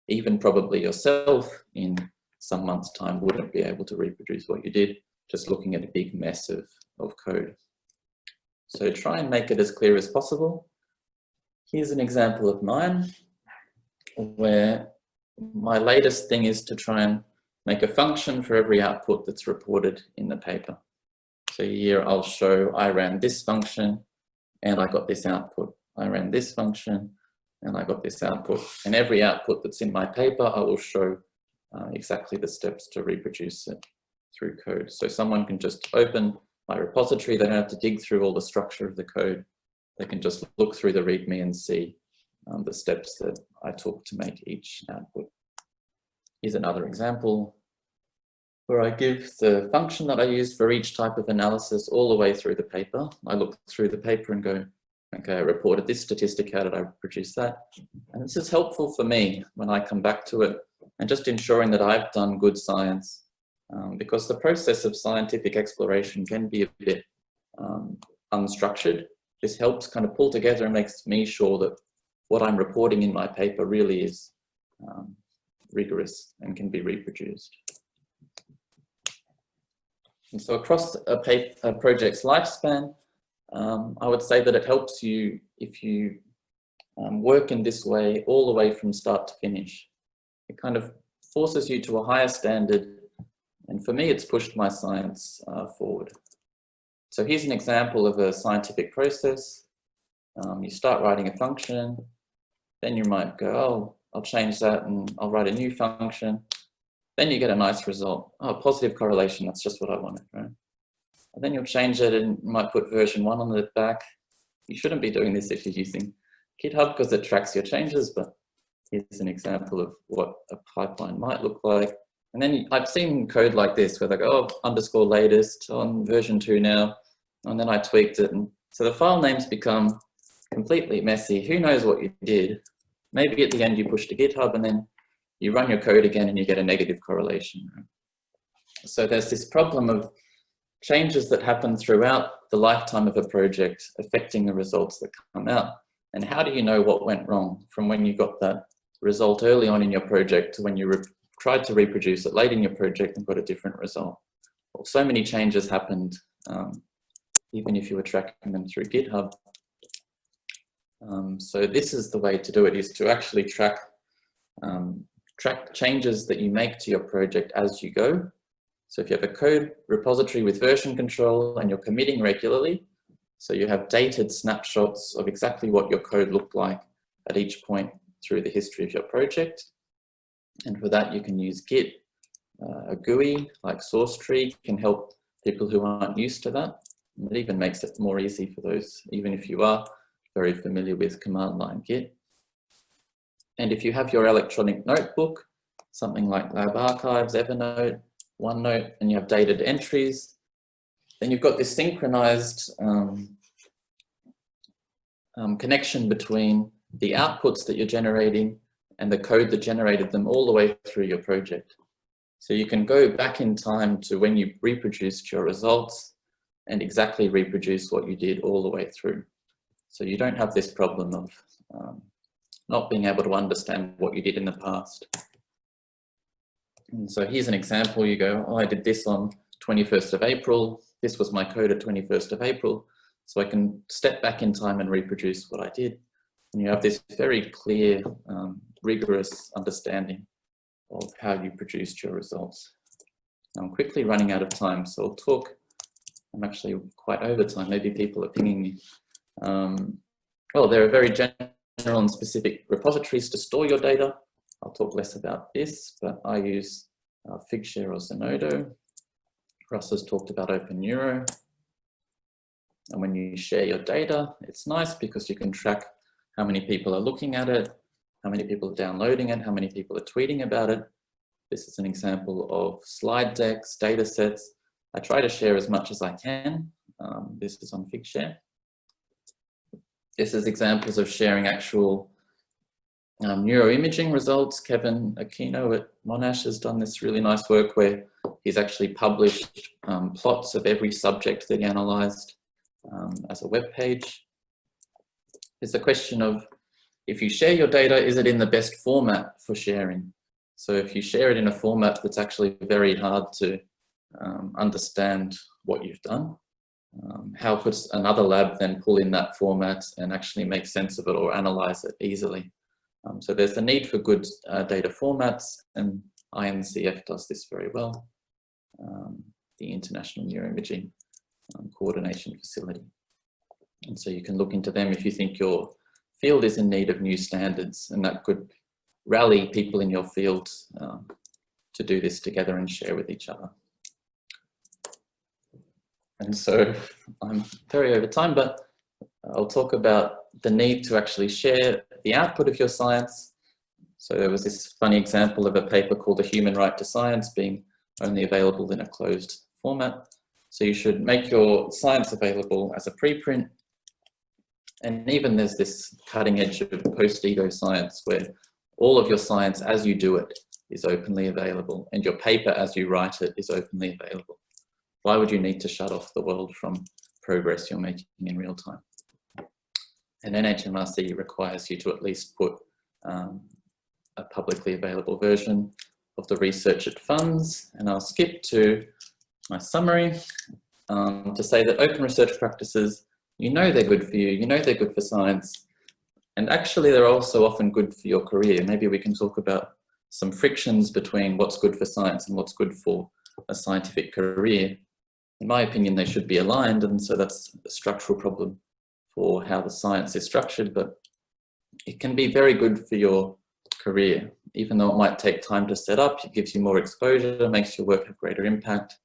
Even probably yourself in some months' time wouldn't be able to reproduce what you did, just looking at a big mess of code. So try and make it as clear as possible. Here's an example of mine where my latest thing is to try and make a function for every output that's reported in the paper. So here I'll show I ran this function and I got this output. I ran this function and I got this output. And every output that's in my paper, I will show exactly the steps to reproduce it through code. So someone can just open my repository. They don't have to dig through all the structure of the code. They can just look through the README and see the steps that I took to make each output. Here's another example where I give the function that I use for each type of analysis all the way through the paper. I look through the paper and go, okay, I reported this statistic, how did I produce that? And this is helpful for me when I come back to it, and just ensuring that I've done good science. Because the process of scientific exploration can be a bit unstructured. This helps kind of pull together and makes me sure that what I'm reporting in my paper really is rigorous and can be reproduced. And so across a project's lifespan, I would say that it helps you if you work in this way all the way from start to finish. It kind of forces you to a higher standard. And for me, it's pushed my science forward. So here's an example of a scientific process. You start writing a function, then you might go, oh, I'll change that and I'll write a new function. Then you get a nice result. Oh, positive correlation, that's just what I wanted, right? And then you'll change it and you might put version 1 on the back. You shouldn't be doing this if you're using GitHub because it tracks your changes, but here's an example of what a pipeline might look like. And then I've seen code like this where they go, oh, underscore latest on version 2 now. And then I tweaked it. And so the file names become completely messy. Who knows what you did? Maybe at the end you push to GitHub and then you run your code again and you get a negative correlation. So there's this problem of changes that happen throughout the lifetime of a project affecting the results that come out. And how do you know what went wrong from when you got that result early on in your project to when you tried to reproduce it late in your project and got a different result? Well, so many changes happened, even if you were tracking them through GitHub. So this is the way to do it, is to actually track changes that you make to your project as you go. So if you have a code repository with version control and you're committing regularly, so you have dated snapshots of exactly what your code looked like at each point through the history of your project. And for that, you can use Git. A GUI like SourceTree can help people who aren't used to that. And it even makes it more easy for those, even if you are very familiar with command line Git. And if you have your electronic notebook, something like Lab Archives, Evernote, OneNote, and you have dated entries, then you've got this synchronized connection between the outputs that you're generating and the code that generated them all the way through your project. So you can go back in time to when you reproduced your results and exactly reproduce what you did all the way through. So you don't have this problem of not being able to understand what you did in the past. And so here's an example. You go, oh, I did this on 21st of April. This was my code at 21st of April. So I can step back in time and reproduce what I did. And you have this very clear, rigorous understanding of how you produced your results. Now I'm quickly running out of time, so I'll talk I'm actually quite over time. Maybe people are pinging me. Well, there are very general and specific repositories to store your data. I'll talk less about this, but I use Figshare or Zenodo. Russ has talked about OpenNeuro. And when you share your data, it's nice because you can track how many people are looking at it, how many people are downloading it, how many people are tweeting about it. This is an example of slide decks, data sets. I try to share as much as I can. This is on Figshare. This is examples of sharing actual neuroimaging results. Kevin Aquino at Monash has done this really nice work where he's actually published plots of every subject that he analysed as a web page. It's a question of, if you share your data, is it in the best format for sharing? So if you share it in a format that's actually very hard to understand what you've done, how could another lab then pull in that format and actually make sense of it or analyze it easily? So there's the need for good data formats, and INCF does this very well, the International Neuroimaging Coordination Facility. And so you can look into them if you think your field is in need of new standards, and that could rally people in your field to do this together and share with each other. And so I'm very over time, but I'll talk about the need to actually share the output of your science. So there was this funny example of a paper called The Human Right to Science being only available in a closed format. So you should make your science available as a preprint. And even there's this cutting edge of post-ego science where all of your science as you do it is openly available, and your paper as you write it is openly available. Why would you need to shut off the world from progress you're making in real time? And NHMRC requires you to at least put a publicly available version of the research it funds. And I'll skip to my summary to say that open research practices, you know they're good for you, you know they're good for science, and actually they're also often good for your career. Maybe we can talk about some frictions between what's good for science and what's good for a scientific career. In my opinion, they should be aligned, and so that's a structural problem for how the science is structured, but it can be very good for your career. Even though it might take time to set up, it gives you more exposure, makes your work have greater impact.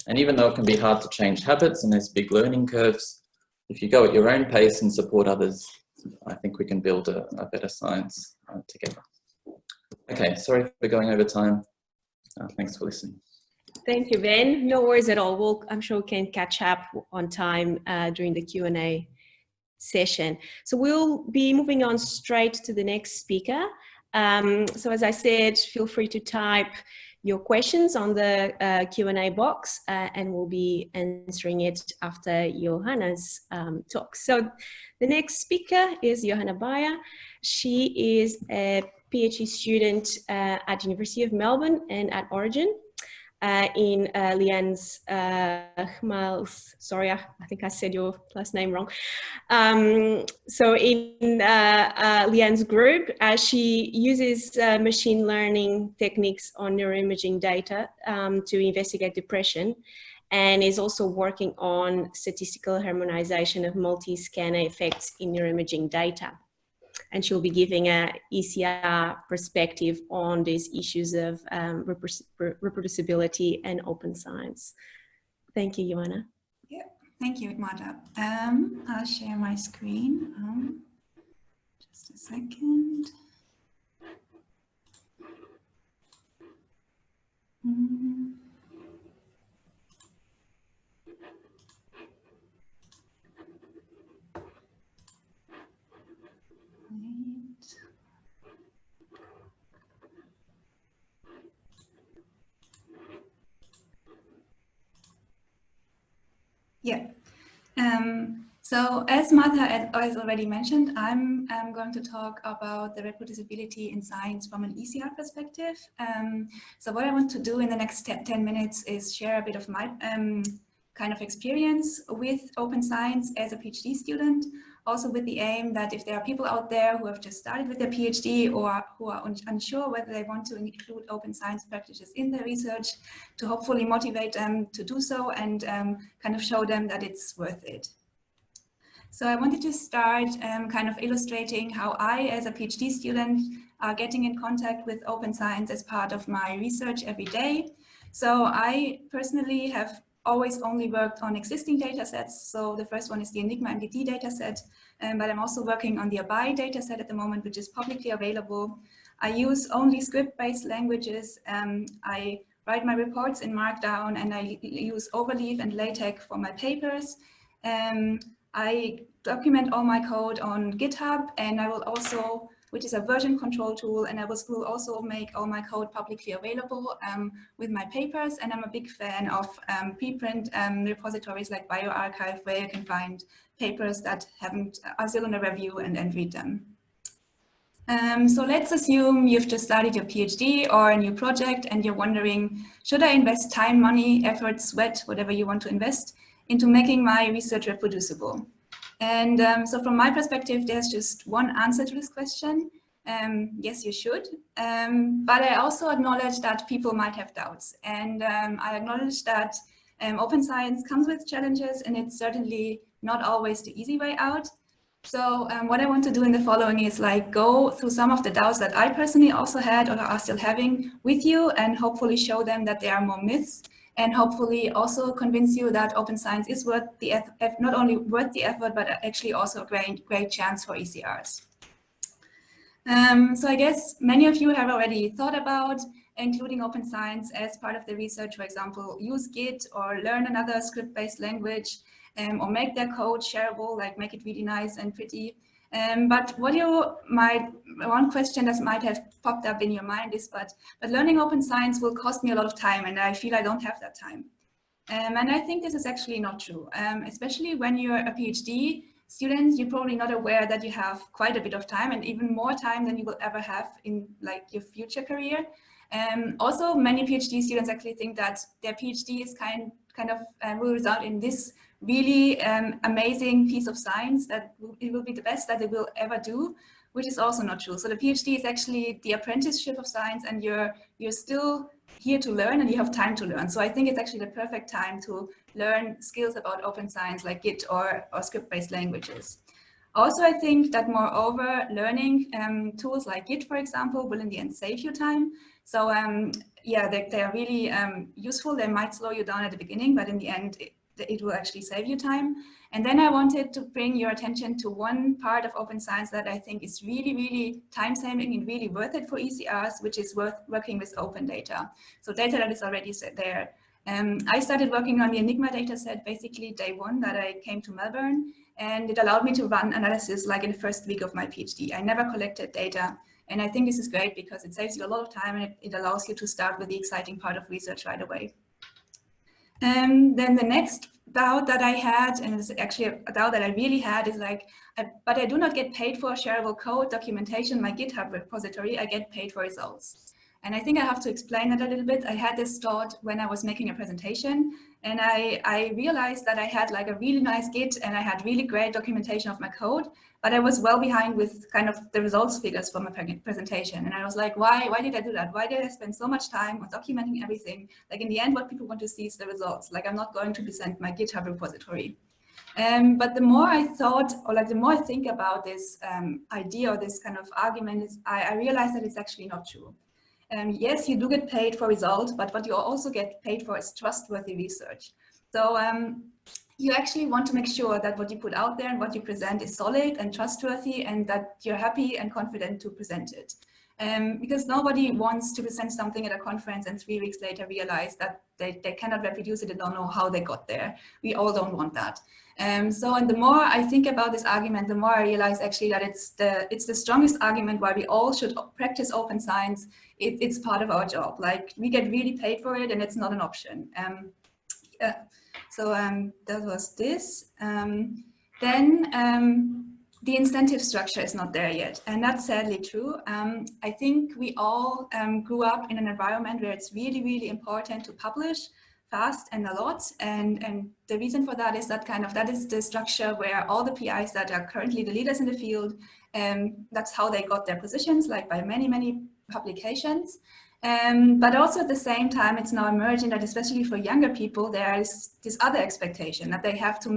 And even though it can be hard to change habits and there's big learning curves, if you go at your own pace and support others, I think we can build a better science together. Okay, sorry for going over time. Thanks for listening. Thank you, Ben. No worries at all. I'm sure we can catch up on time during the Q&A session. So we'll be moving on straight to the next speaker. So as I said, feel free to type your questions on the Q&A box and we'll be answering it after Johanna's talk. So the next speaker is Johanna Bayer. She is a PhD student at University of Melbourne and at Oregon. In Lian's sorry, I think I said your last name wrong. So in Lian's group, she uses machine learning techniques on neuroimaging data to investigate depression, and is also working on statistical harmonization of multi-scanner effects in neuroimaging data. And she'll be giving a ECR perspective on these issues of reproducibility and open science. Thank you, Johanna. Yeah, thank you, Marta. I'll share my screen. Just a second. Yeah. So as Martha has already mentioned, I'm going to talk about the reproducibility in science from an ECR perspective. So what I want to do in the next 10 minutes is share a bit of my kind of experience with open science as a PhD student. also with the aim that if there are people out there who have just started with their PhD or who are unsure whether they want to include open science practices in their research, to hopefully motivate them to do so and kind of show them that it's worth it. So I wanted to start kind of illustrating how I, as a PhD student, are getting in contact with open science as part of my research every day. So I personally have always only worked on existing data sets. So the first one is the Enigma MDT data set, but I'm also working on the ABAI data set at the moment, which is publicly available. I use only script-based languages. I write my reports in Markdown, and I use Overleaf and LaTeX for my papers. I document all my code on GitHub, and I will also, which is a version control tool, and I will also make all my code publicly available with my papers. And I'm a big fan of preprint repositories like bioRxiv, where you can find papers that are still under review and read them. So let's assume you've just started your PhD or a new project and you're wondering, should I invest time, money, effort, sweat, whatever you want to invest, into making my research reproducible? And so from my perspective, there's just one answer to this question. Yes, you should. But I also acknowledge that people might have doubts. And I acknowledge that open science comes with challenges, and it's certainly not always the easy way out. So what I want to do in the following is like go through some of the doubts that I personally also had or are still having with you, and hopefully show them that there are more myths, and hopefully also convince you that open science is worth the not only worth the effort, but actually also a great chance for ECRs. So I guess many of you have already thought about including open science as part of the research. For example, use Git or learn another script-based language, or make their code shareable, like make it really nice and pretty. But one question that might have popped up in your mind is, but learning open science will cost me a lot of time, and I feel I don't have that time. And I think this is actually not true. Especially when you're a PhD student, you're probably not aware that you have quite a bit of time, and even more time than you will ever have in like your future career. Also, many PhD students actually think that their PhD is kind of will result in this really amazing piece of science that it will be the best that they will ever do, which is also not true. So the PhD is actually the apprenticeship of science, and you're still here to learn, and you have time to learn. So I think it's actually the perfect time to learn skills about open science like Git or script-based languages. Also, I think that moreover, learning tools like Git, for example, will in the end save you time. So yeah, they are really useful. They might slow you down at the beginning, but in the end, it will actually save you time. And then I wanted to bring your attention to one part of open science that I think is really, really time-saving and really worth it for ECRs, which is working with open data. So data that is already there. I started working on the Enigma dataset basically day one that I came to Melbourne, and it allowed me to run analysis like in the first week of my PhD. I never collected data, and I think this is great because it saves you a lot of time, and it allows you to start with the exciting part of research right away. Then the next doubt that I had, and it's actually a doubt that I really had, is like, but I do not get paid for shareable code, documentation, my GitHub repository, I get paid for results. And I think I have to explain that a little bit. I had this thought when I was making a presentation, and I realized that I had like a really nice Git, and I had really great documentation of my code, but I was well behind with kind of the results figures for my presentation. And I was like, why did I do that? Why did I spend so much time on documenting everything? Like in the end, what people want to see is the results. Like I'm not going to present my GitHub repository. But the more I thought, or like the more I think about this idea or this kind of argument, I realized that it's actually not true. Yes, you do get paid for results, but what you also get paid for is trustworthy research. So you actually want to make sure that what you put out there and what you present is solid and trustworthy, and that you're happy and confident to present it. Because nobody wants to present something at a conference and 3 weeks later realize that they cannot reproduce it and don't know how they got there. We all don't want that. And the more I think about this argument, the more I realize actually that it's the strongest argument why we all should practice open science. It's part of our job. Like we get really paid for it, and it's not an option. That was this. The incentive structure is not there yet, and that's sadly true. I think we all grew up in an environment where it's really, really important to publish fast and a lot. And the reason for that is that is the structure where all the PIs that are currently the leaders in the field, that's how they got their positions, like by many, many publications. But also at the same time, it's now emerging that especially for younger people, there is this other expectation that they have to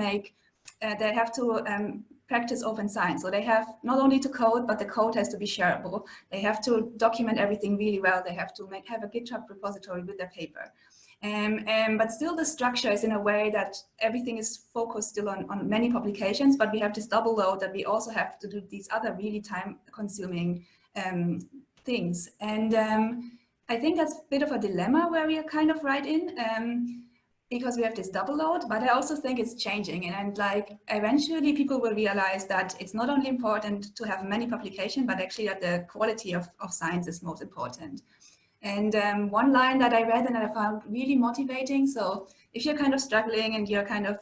practice open science. So they have not only to code, but the code has to be shareable. They have to document everything really well. They have to have a GitHub repository with their paper. But still the structure is in a way that everything is focused still on many publications, but we have this double load that we also have to do these other really time-consuming things. And I think that's a bit of a dilemma where we are kind of right in. Because we have this double load, but I also think it's changing. And like eventually people will realize that it's not only important to have many publications, but actually that the quality of science is most important. And one line that I read and that I found really motivating. So if you're kind of struggling and you're kind of,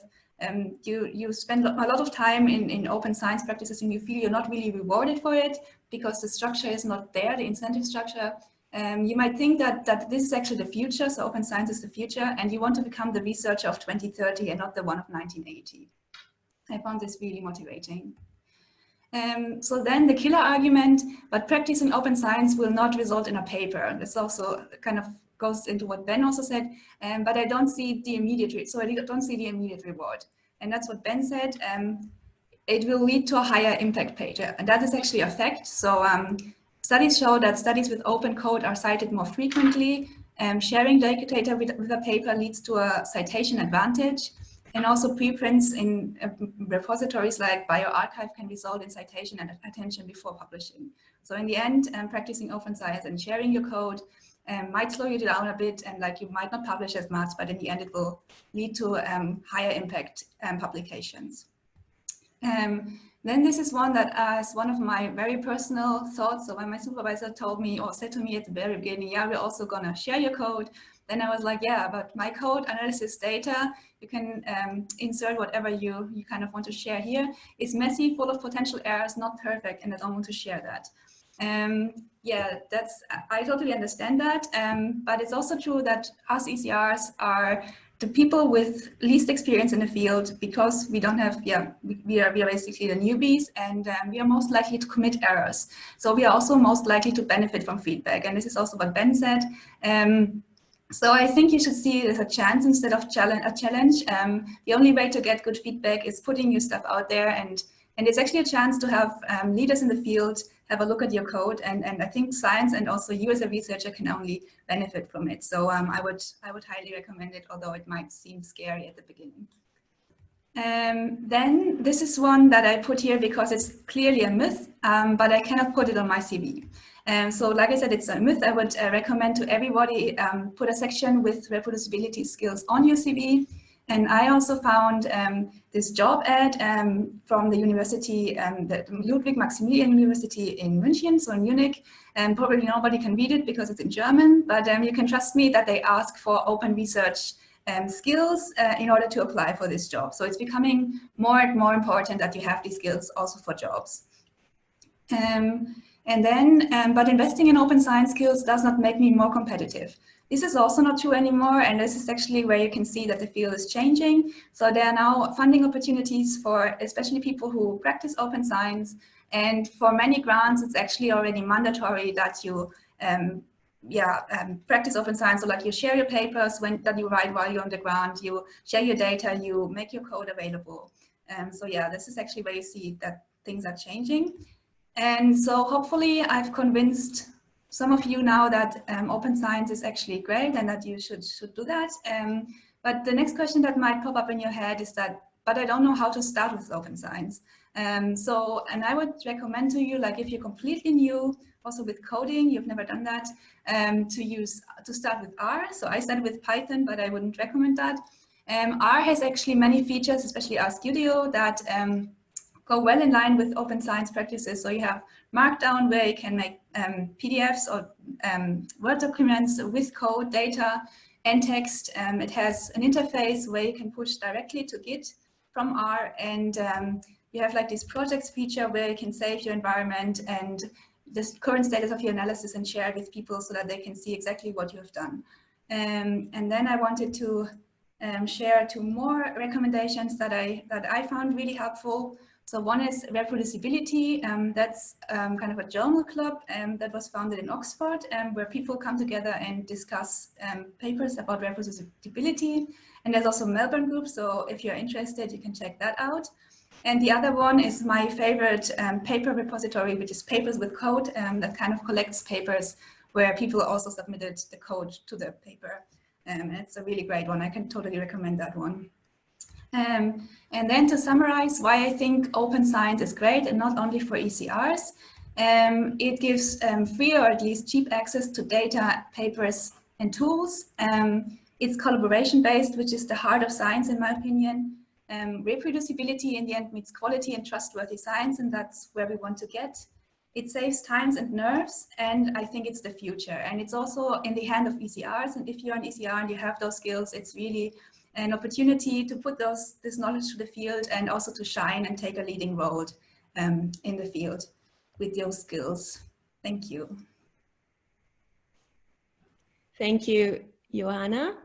you spend a lot of time in open science practices and you feel you're not really rewarded for it because the structure is not there, the incentive structure, you might think that this is actually the future, so open science is the future, and you want to become the researcher of 2030 and not the one of 1980. I found this really motivating. So then the killer argument, but practicing open science will not result in a paper. This also kind of goes into what Ben also said, but I don't see the immediate reward. And that's what Ben said. It will lead to a higher impact paper, and that is actually a fact. So studies show that studies with open code are cited more frequently. Sharing data with a paper leads to a citation advantage. And also preprints in repositories like bioRxiv can result in citation and attention before publishing. So in the end, practicing open science and sharing your code might slow you down a bit, and like you might not publish as much, but in the end it will lead to higher impact publications. Then this is one that is one of my very personal thoughts. So when my supervisor told me or said to me at the very beginning, yeah, we're also gonna share your code, then I was like, yeah, but my code analysis data, you can insert whatever you kind of want to share here. It's messy, full of potential errors, not perfect, and I don't want to share that. Yeah, I totally understand that, but it's also true that us ECRs are the people with least experience in the field, because we don't have, we are basically the newbies, and we are most likely to commit errors. So we are also most likely to benefit from feedback, and this is also what Ben said. So I think you should see it as a chance instead of a challenge. The only way to get good feedback is putting your stuff out there, and it's actually a chance to have leaders in the field have a look at your code, and I think science and also you as a researcher can only benefit from it. So I would highly recommend it, although it might seem scary at the beginning. Then this is one that I put here because it's clearly a myth, but I cannot put it on my CV. So like I said, it's a myth. I would recommend to everybody put a section with reproducibility skills on your CV. And I also found this job ad from the university, the Ludwig Maximilian University in München, so in Munich. And probably nobody can read it because it's in German, but you can trust me that they ask for open research skills in order to apply for this job. So it's becoming more and more important that you have these skills also for jobs. But investing in open science skills does not make me more competitive. This is also not true anymore, and this is actually where you can see that the field is changing. So there are now funding opportunities for especially people who practice open science, and for many grants, it's actually already mandatory that you practice open science. So like you share your papers that you write while you're on the grant, you share your data, you make your code available. So yeah, this is actually where you see that things are changing. And so hopefully I've convinced some of you now that open science is actually great and that you should do that. But the next question that might pop up in your head is that, but I don't know how to start with open science. And I would recommend to you, like if you're completely new, also with coding, you've never done that, to start with R. So I started with Python, but I wouldn't recommend that. R has actually many features, especially RStudio, that go well in line with open science practices. So you have Markdown, where you can make PDFs or Word documents with code, data, and text. It has an interface where you can push directly to Git from R, and you have like this projects feature where you can save your environment and the current status of your analysis and share it with people so that they can see exactly what you have done. And then I wanted to share two more recommendations that I found really helpful. So one is reproducibility. That's kind of a journal club that was founded in Oxford, where people come together and discuss papers about reproducibility. And there's also Melbourne group. So if you're interested, you can check that out. And the other one is my favorite paper repository, which is Papers with Code, that kind of collects papers where people also submitted the code to the paper. And it's a really great one. I can totally recommend that one. And then to summarize why I think open science is great, and not only for ECRs, it gives free or at least cheap access to data, papers, and tools. It's collaboration based, which is the heart of science, in my opinion. Reproducibility in the end means quality and trustworthy science, and that's where we want to get. It saves times and nerves, and I think it's the future. And it's also in the hand of ECRs, and if you're an ECR and you have those skills, it's really an opportunity to put this knowledge to the field and also to shine and take a leading role in the field with those skills. Thank you. Thank you, Joanna.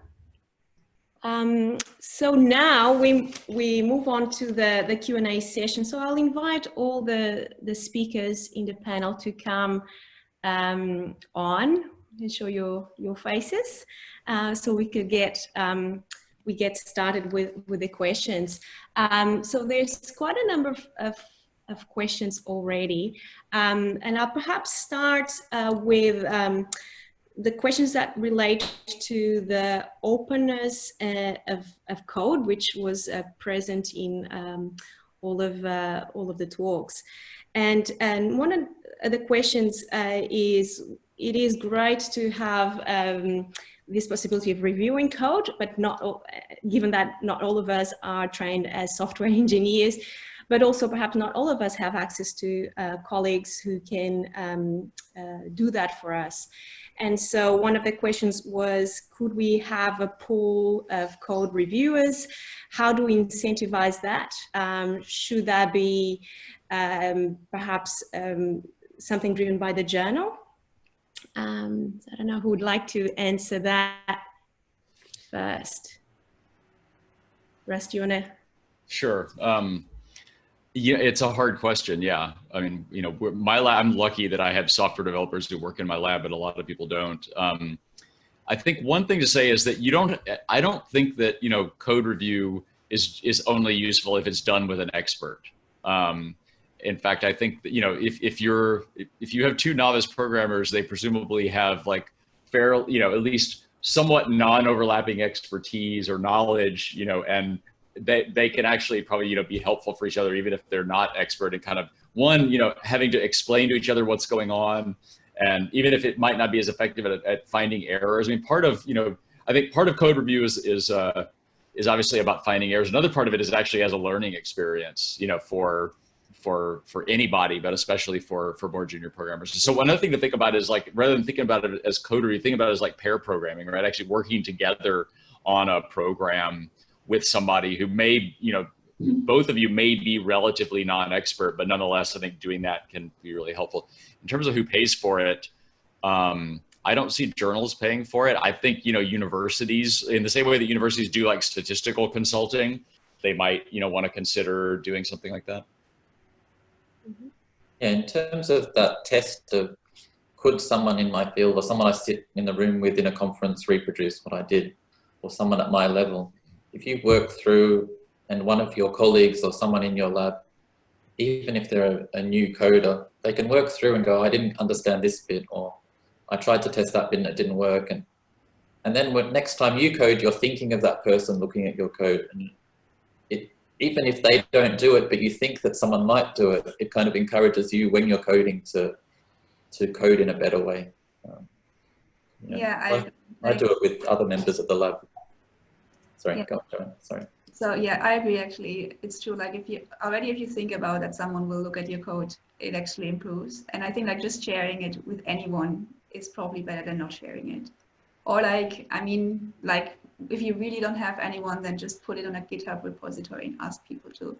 So now we move on to the Q&A session. So I'll invite all the speakers in the panel to come on and show your faces, so we could get started with the questions. So there's quite a number of questions already, and I'll perhaps start with the questions that relate to the openness of code, which was present in all of the talks. And one of the questions is, it is great to have this possibility of reviewing code, but given that not all of us are trained as software engineers, but also perhaps not all of us have access to colleagues who can do that for us. And so one of the questions was, could we have a pool of code reviewers? How do we incentivize that? Should that be perhaps something driven by the journal? I don't know who would like to answer that first. Russ, do you want to? Sure. Yeah, it's a hard question. Yeah. I mean, you know, my lab, I'm lucky that I have software developers who work in my lab, but a lot of people don't. I think one thing to say is that I don't think that, you know, code review is only useful if it's done with an expert. In fact, I think that, you know, if you have two novice programmers, they presumably have like you know, at least somewhat non-overlapping expertise or knowledge, you know, and they can actually probably, you know, be helpful for each other, even if they're not expert, and kind of you know, having to explain to each other what's going on. And even if it might not be as effective at finding errors, I mean, part of, you know, I think part of code review is obviously about finding errors. Another part of it is actually as a learning experience, you know, for anybody, but especially for more junior programmers. So another thing to think about is, like, rather than thinking about it as code review, think about it as like pair programming, right? Actually working together on a program with somebody who may, you know, both of you may be relatively non-expert, but nonetheless, I think doing that can be really helpful. In terms of who pays for it, I don't see journals paying for it. I think, you know, universities, in the same way that universities do like statistical consulting, they might, you know, want to consider doing something like that. Yeah, in terms of that test of, could someone in my field or someone I sit in the room with in a conference reproduce what I did, or someone at my level, if you work through and one of your colleagues or someone in your lab, even if they're a new coder, they can work through and go, I didn't understand this bit, or I tried to test that bit and it didn't work. And then when next time you code, you're thinking of that person looking at your code. And even if they don't do it, but you think that someone might do it, it kind of encourages you when you're coding to code in a better way. Yeah, I do it with other members of the lab. Sorry, yeah. Go on, Joanne. Sorry. So yeah, I agree. Actually, it's true. Like if you think about that, someone will look at your code, it actually improves. And I think like just sharing it with anyone is probably better than not sharing it. Or like, I mean, like if you really don't have anyone, then just put it on a GitHub repository and ask people to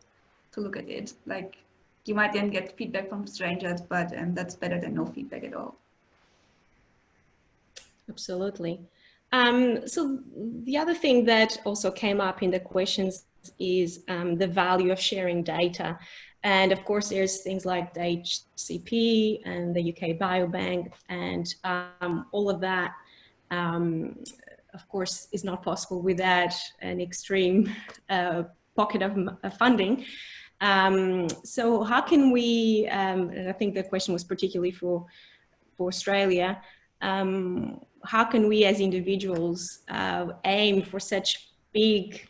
look at it. Like you might then get feedback from strangers, but that's better than no feedback at all. Absolutely. So the other thing that also came up in the questions is the value of sharing data. And of course, there's things like the HCP and the UK Biobank, and all of that, of course, is not possible without an extreme pocket of funding. So how can we, and I think the question was particularly for Australia, how can we as individuals aim for such big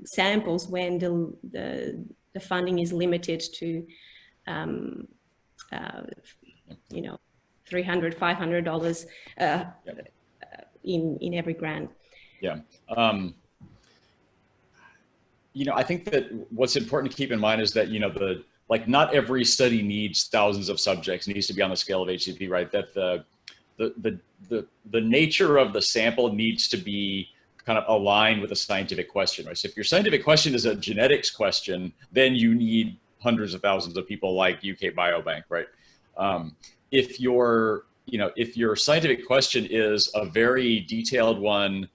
samples when the funding is limited to, you know, $300, $500 in every grant? Yeah. You know, I think that what's important to keep in mind is that, you know, like not every study needs thousands of subjects, needs to be on the scale of HCP, right? That the nature of the sample needs to be kind of aligned with a scientific question, right? So if your scientific question is a genetics question, then you need hundreds of thousands of people like UK Biobank, right? If your scientific question is a very detailed one,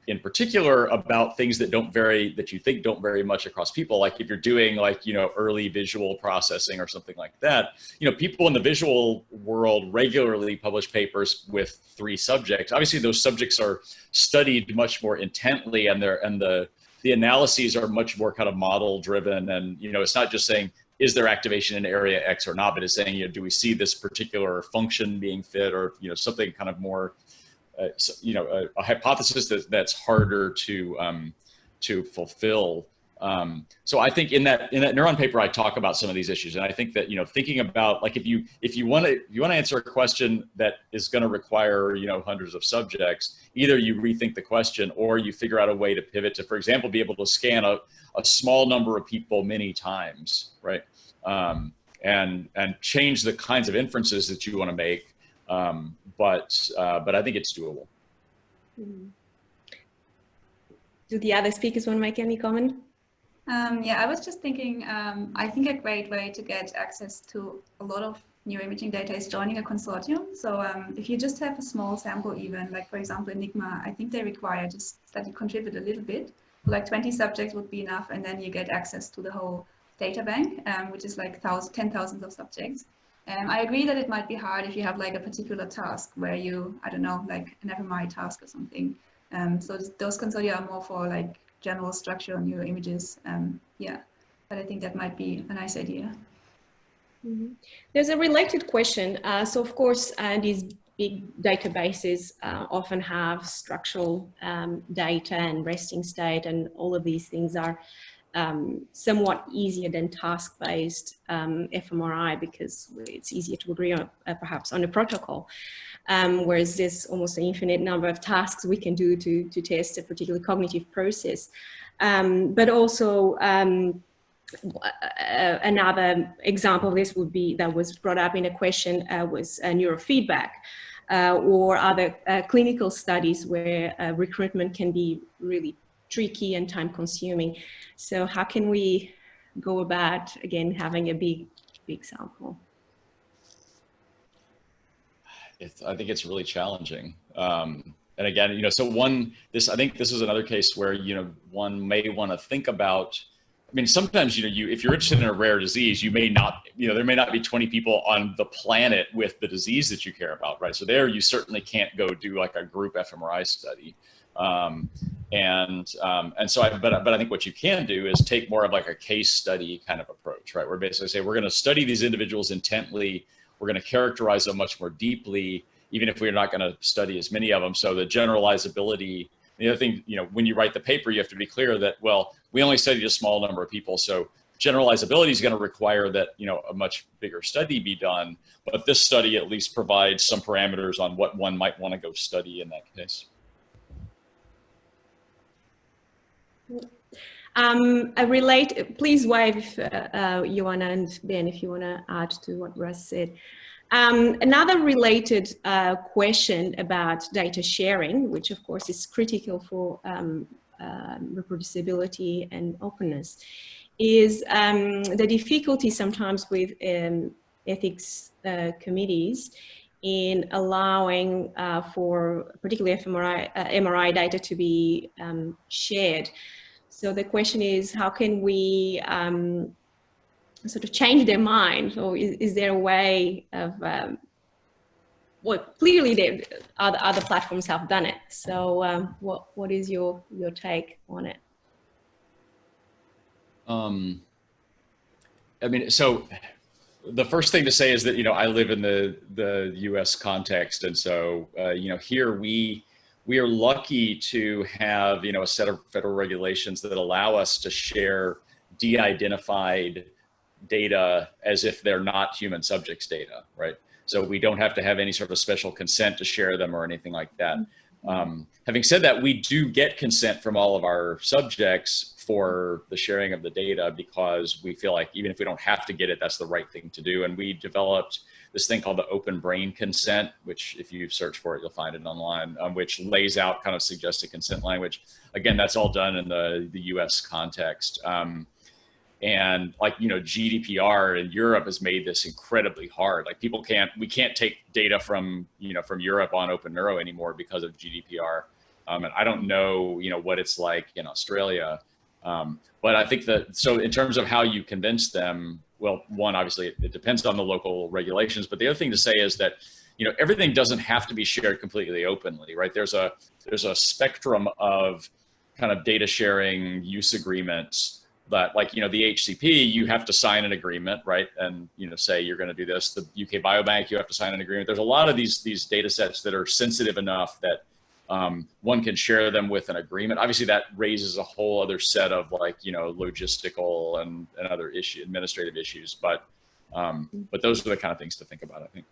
in particular about things that that you think don't vary much across people, like if you're doing like, you know, early visual processing or something like that, you know, people in the visual world regularly publish papers with 3 subjects. Obviously those subjects are studied much more intently, and the analyses are much more kind of model driven. And, you know, it's not just saying, is there activation in area X or not, but it's saying, you know, do we see this particular function being fit, or, you know, something kind of more, you know, a hypothesis that's harder to fulfill. So I think in that neuron paper, I talk about some of these issues, and I think that, you know, thinking about like if you want to answer a question that is going to require, you know, hundreds of subjects, either you rethink the question or you figure out a way to pivot to, for example, be able to scan a small number of people many times, right? And change the kinds of inferences that you want to make. But I think it's doable. Do the other speakers want to make any comment? Yeah, I was just thinking, I think a great way to get access to a lot of neuroimaging data is joining a consortium. So if you just have a small sample, even like, for example, Enigma, I think they require just that you contribute a little bit, like 20 subjects would be enough. And then you get access to the whole data bank, which is like 10,000 of subjects. I agree that it might be hard if you have like a particular task where you, I don't know, like an fMRI task or something. So those consortia are more for like general structure on your images. Yeah, but I think that might be a nice idea. Mm-hmm. There's a related question. So of course, these big databases often have structural data and resting state, and all of these things are somewhat easier than task-based fMRI, because it's easier to agree on perhaps on a protocol, whereas there's almost an infinite number of tasks we can do to test a particular cognitive process. But also another example of this would be, that was brought up in a question, was neurofeedback or other clinical studies where recruitment can be really tricky and time consuming. So how can we go about, again, having a big sample? I think it's really challenging. And again, you know, so I think this is another case where, you know, one may want to think about, I mean, sometimes, you know, if you're interested in a rare disease, you may not, you know, there may not be 20 people on the planet with the disease that you care about, right? So there, you certainly can't go do like a group fMRI study. So I think what you can do is take more of like a case study kind of approach, right? Where basically say, we're going to study these individuals intently. We're going to characterize them much more deeply, even if we're not going to study as many of them. So the generalizability, the other thing, you know, when you write the paper, you have to be clear that, well, we only studied a small number of people. So generalizability is going to require that, you know, a much bigger study be done. But this study at least provides some parameters on what one might want to go study in that case. Please wave, Joanna and Ben, if you want to add to what Russ said. Another related question about data sharing, which of course is critical for reproducibility and openness, is the difficulty sometimes with ethics committees in allowing for particularly MRI data to be shared. So the question is, how can we sort of change their mind, or is there a way of well, clearly other platforms have done it. So what is your take on it? I mean, so the first thing to say is that, you know, I live in the US context. And so, you know, here we are lucky to have, you know, a set of federal regulations that allow us to share de-identified data as if they're not human subjects data, right? So we don't have to have any sort of special consent to share them or anything like that. Having said that, we do get consent from all of our subjects for the sharing of the data, because we feel like even if we don't have to get it, that's the right thing to do. And we developed this thing called the open brain consent, which if you search for it, you'll find it online, which lays out kind of suggested consent language. Again, that's all done in the US context. And like, you know, GDPR in Europe has made this incredibly hard. Like we can't take data from, you know, from Europe on Open Neuro anymore because of GDPR. And I don't know, you know, what it's like in Australia. But I think so in terms of how you convince them, well, one, obviously it depends on the local regulations, but the other thing to say is that, you know, everything doesn't have to be shared completely openly, right? There's a spectrum of kind of data sharing use agreements that, like, you know, the HCP, you have to sign an agreement, right? And, you know, say you're going to do this. The UK Biobank, you have to sign an agreement. There's a lot of these data sets that are sensitive enough that one can share them with an agreement. Obviously, that raises a whole other set of, like, you know, logistical and other administrative issues. But those are the kind of things to think about, I think.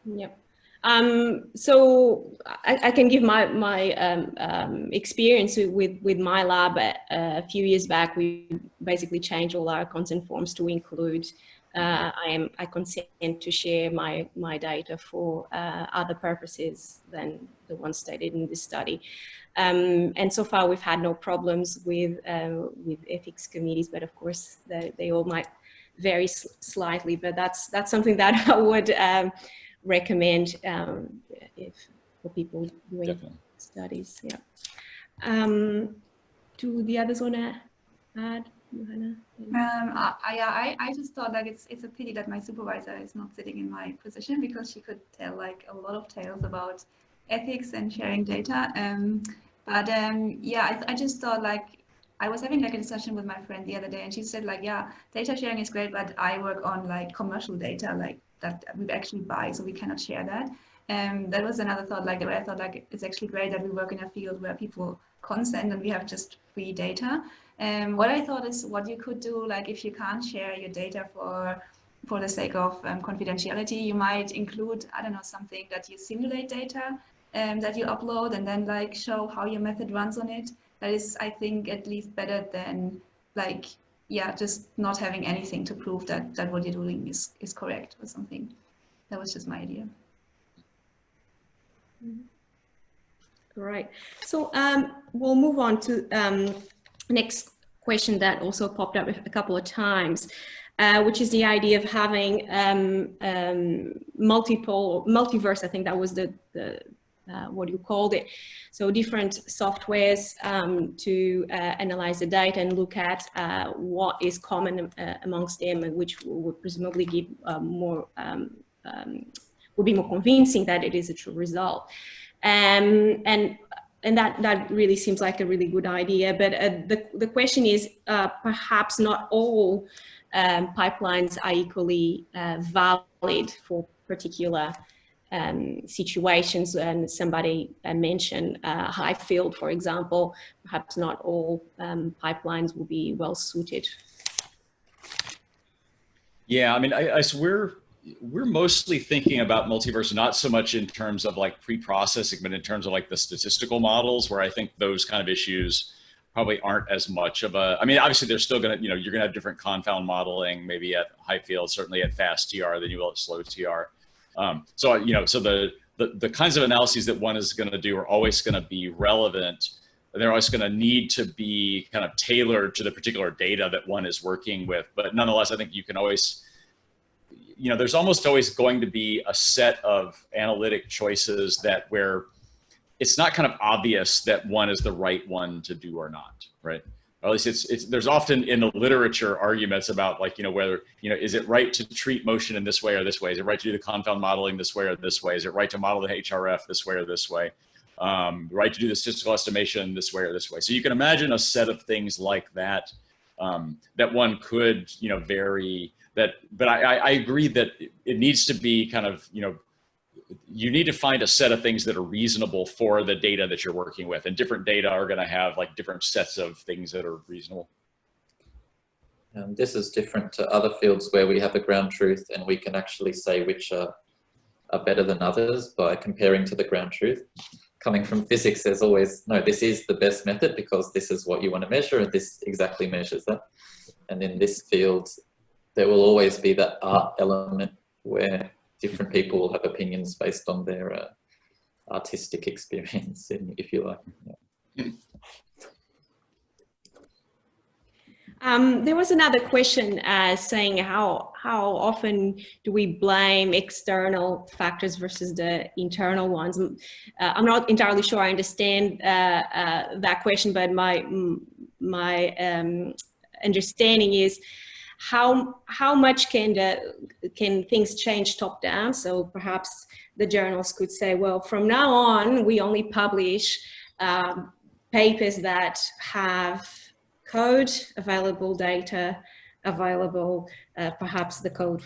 Yep. So I can give my experience with my lab. A few years back, we basically changed all our consent forms to include I consent to share my data for other purposes than the ones stated in this study. And so far, we've had no problems with ethics committees, but of course, they all might vary slightly. But that's something that I would recommend for people doing Definitely. studies. Yeah. Do the others want to add, Johanna? I just thought, like, it's a pity that my supervisor is not sitting in my position, because she could tell like a lot of tales about ethics and sharing data. Yeah, I just thought, like, I was having like a discussion with my friend the other day, and she said, like, yeah, data sharing is great, but I work on like commercial data, like that we actually buy, so we cannot share that. That was another thought, like, where I thought, like, it's actually great that we work in a field where people consent and we have just free data. What I thought is, what you could do, like, if you can't share your data for the sake of confidentiality, you might include, I don't know, something that you simulate data that you upload, and then like show how your method runs on it. That is, I think, at least better than, like, yeah, just not having anything to prove that what you're doing is correct or something. That was just my idea. Right. So we'll move on to next question that also popped up a couple of times, which is the idea of having multiverse. I think that was the what you called it. So different softwares to analyze the data and look at what is common amongst them, and which would presumably give would be more convincing that it is a true result. And that really seems like a really good idea. But the question is, perhaps not all pipelines are equally valid for particular situations. And somebody mentioned high field, for example. Perhaps not all pipelines will be well suited. Yeah, I mean, we're mostly thinking about multiverse, not so much in terms of like pre-processing, but in terms of like the statistical models, where I think those kind of issues probably aren't as much of a, I mean, obviously they're still going to, you're going to have different confound modeling, maybe at high field, certainly at fast TR than you will at slow TR. So the kinds of analyses that one is going to do are always going to be relevant. They're always going to need to be kind of tailored to the particular data that one is working with. But nonetheless, I think you can always, you know, there's almost always going to be a set of analytic choices that where it's not kind of obvious that one is the right one to do or not, right? Or at least there's often in the literature arguments about, like, you know, whether, you know, is it right to treat motion in this way or this way? Is it right to do the confound modeling this way or this way? Is it right to model the HRF this way or this way? Right to do the statistical estimation this way or this way? So you can imagine a set of things like that, that one could, you know, vary that, but I agree that it needs to be kind of, you know, you need to find a set of things that are reasonable for the data that you're working with, and different data are going to have like different sets of things that are reasonable. This is different to other fields where we have a ground truth and we can actually say which are better than others by comparing to the ground truth. Coming from physics, there's always, no, this is the best method because this is what you want to measure and this exactly measures that. And in this field, there will always be that art element where different people will have opinions based on their artistic experience, if you like. Yeah. There was another question saying how often do we blame external factors versus the internal ones? I'm not entirely sure I understand that question, but my understanding is how much can things change top down? So perhaps the journals could say, well, from now on, we only publish papers that have code, available data, available, perhaps the code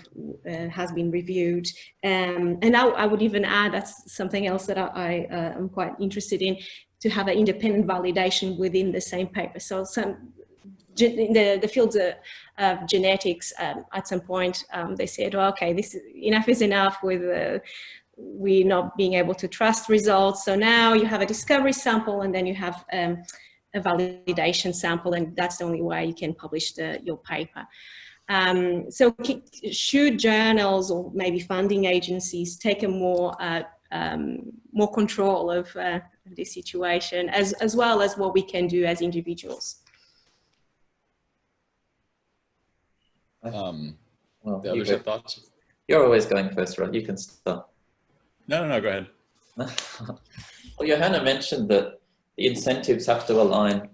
has been reviewed. And now I would even add, that's something else that I am quite interested in, to have an independent validation within the same paper. So in the fields of genetics, at some point, they said, well, okay, enough is enough with we not being able to trust results. So now you have a discovery sample and then you have a validation sample, and that's the only way you can publish your paper. So should journals or maybe funding agencies take a more control of this situation, as well as what we can do as individuals? Well, the others have thoughts? You're always going first, right? You can start. No, go ahead. Well, Johanna mentioned that the incentives have to align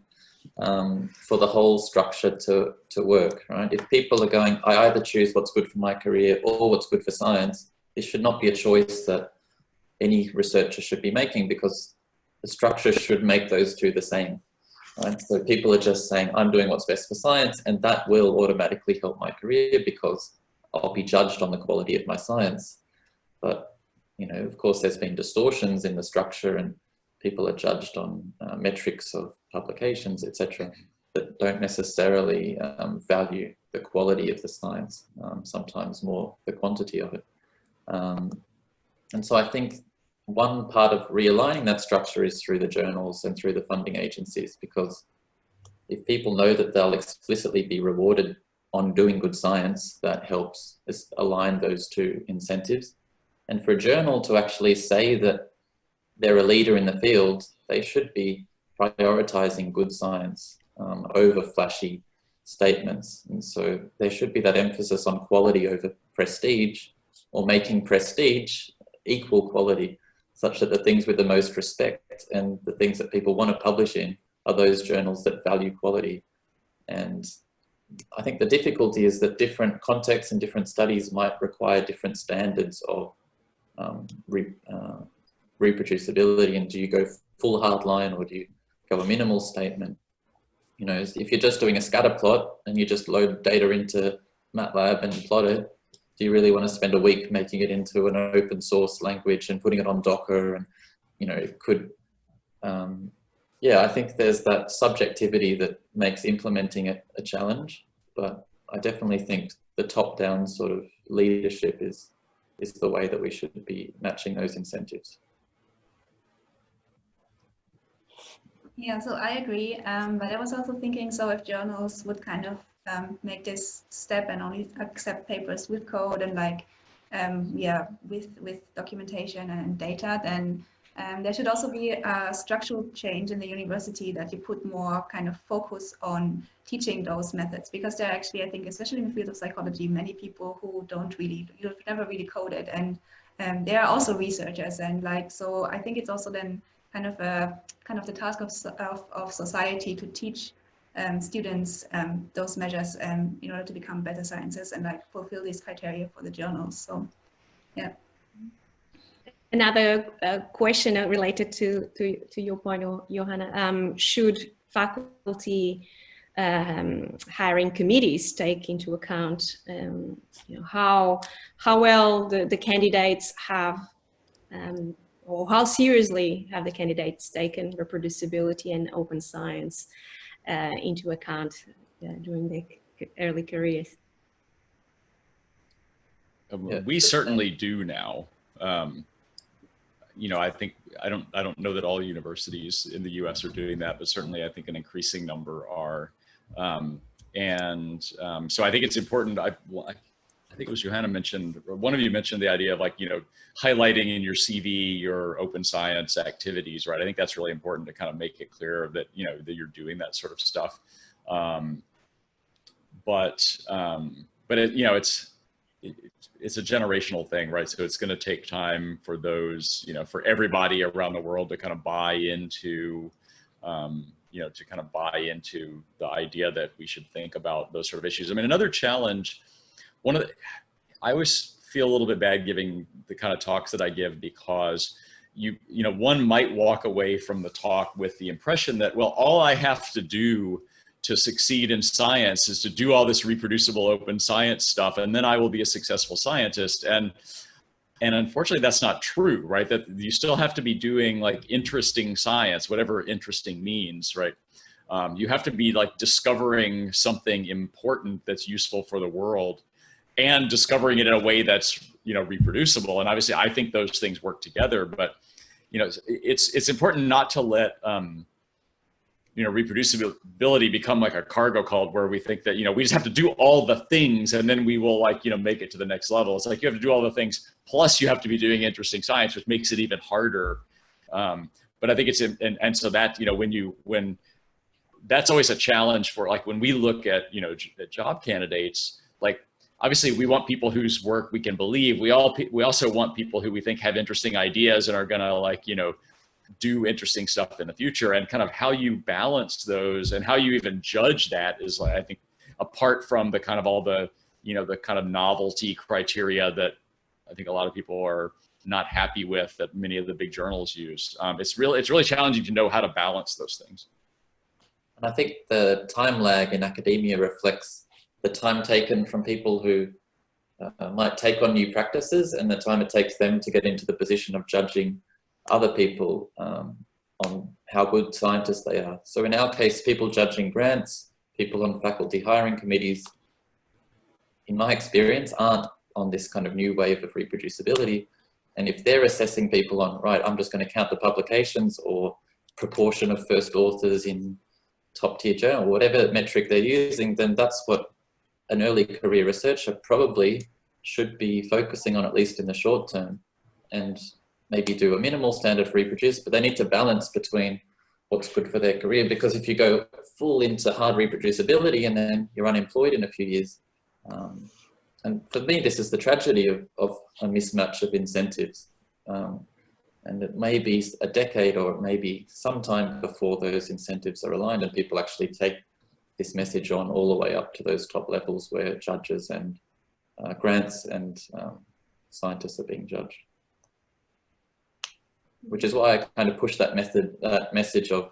for the whole structure to work, right? If people are going, I either choose what's good for my career or what's good for science, this should not be a choice that any researcher should be making, because the structure should make those two the same. Right? So people are just saying, I'm doing what's best for science, and that will automatically help my career because I'll be judged on the quality of my science. But, you know, of course, there's been distortions in the structure, and people are judged on metrics of publications, etc., that don't necessarily value the quality of the science, sometimes more the quantity of it. And so I think one part of realigning that structure is through the journals and through the funding agencies, because if people know that they'll explicitly be rewarded on doing good science, that helps us align those two incentives. And for a journal to actually say that they're a leader in the field, they should be prioritizing good science over flashy statements. And so there should be that emphasis on quality over prestige, or making prestige equal quality, such that the things with the most respect and the things that people want to publish in are those journals that value quality. And I think the difficulty is that different contexts and different studies might require different standards of reproducibility. And do you go full hard line, or do you go a minimal statement? You know, if you're just doing a scatter plot and you just load data into MATLAB and plot it, do you really want to spend a week making it into an open source language and putting it on Docker? And, you know, it could, yeah, I think there's that subjectivity that makes implementing it a challenge, but I definitely think the top-down sort of leadership is the way that we should be matching those incentives. Yeah, so I agree, but I was also thinking, so if journals would kind of make this step and only accept papers with code and like, yeah, with documentation and data, then There should also be a structural change in the university, that you put more kind of focus on teaching those methods, because there are actually, I think, especially in the field of psychology, many people who you've never really coded, and they are also researchers, and like, so I think it's also then kind of the task of society to teach students those measures in order to become better scientists and like fulfill these criteria for the journals. So yeah. Another question related to your point, Johanna, should faculty hiring committees take into account how well the candidates have, or how seriously have the candidates taken reproducibility and open science into account during their early careers? We certainly do now. I think I don't know that all universities in the U.S. are doing that, but certainly I think an increasing number are. So I think it's important. I think it was Johanna mentioned, or one of you mentioned the idea of like, highlighting in your CV your open science activities, right? I think that's really important to kind of make it clear that, that you're doing that sort of stuff. It's a generational thing, right? So it's going to take time for those, for everybody around the world to kind of buy into, the idea that we should think about those sort of issues. I mean, another challenge, I always feel a little bit bad giving the kind of talks that I give, because one might walk away from the talk with the impression that, well, all I have to do to succeed in science is to do all this reproducible open science stuff, and then I will be a successful scientist. And unfortunately, that's not true, right? That you still have to be doing like interesting science, whatever interesting means, right? You have to be like discovering something important that's useful for the world, and discovering it in a way that's, reproducible. And obviously, I think those things work together. But it's important not to let reproducibility become like a cargo cult, where we think that, we just have to do all the things and then we will make it to the next level. It's like you have to do all the things, plus you have to be doing interesting science, which makes it even harder. But I think it's, and so that, when that's always a challenge for, like, when we look at, at job candidates, like, obviously we want people whose work we can believe. We also want people who we think have interesting ideas and are gonna do interesting stuff in the future. And kind of how you balance those and how you even judge that is, I think, apart from the kind of all the, the kind of novelty criteria that I think a lot of people are not happy with, that many of the big journals use. It's really challenging to know how to balance those things. And I think the time lag in academia reflects the time taken from people who might take on new practices, and the time it takes them to get into the position of judging other people on how good scientists they are. So in our case, people judging grants, people on faculty hiring committees, in my experience, aren't on this kind of new wave of reproducibility. And if they're assessing people on, right, I'm just going to count the publications or proportion of first authors in top tier journal, whatever metric they're using, then that's what an early career researcher probably should be focusing on, at least in the short term, and maybe do a minimal standard for reproduce, but they need to balance between what's good for their career. Because if you go full into hard reproducibility and then you're unemployed in a few years, and for me, this is the tragedy of a mismatch of incentives. And it may be a decade or maybe some time before those incentives are aligned and people actually take this message on all the way up to those top levels where judges and grants and scientists are being judged. Which is why I kind of push that message of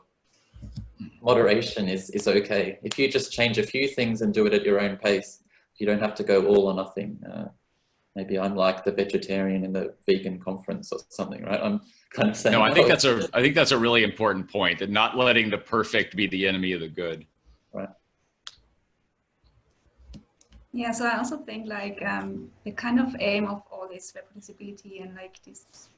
moderation is okay. If you just change a few things and do it at your own pace, you don't have to go all or nothing. Maybe I'm like the vegetarian in the vegan conference or something, right? I'm kind of saying. No, I think that's a really important point, that not letting the perfect be the enemy of the good. Right. Yeah, so I also think like the kind of aim of all this reproducibility and like this,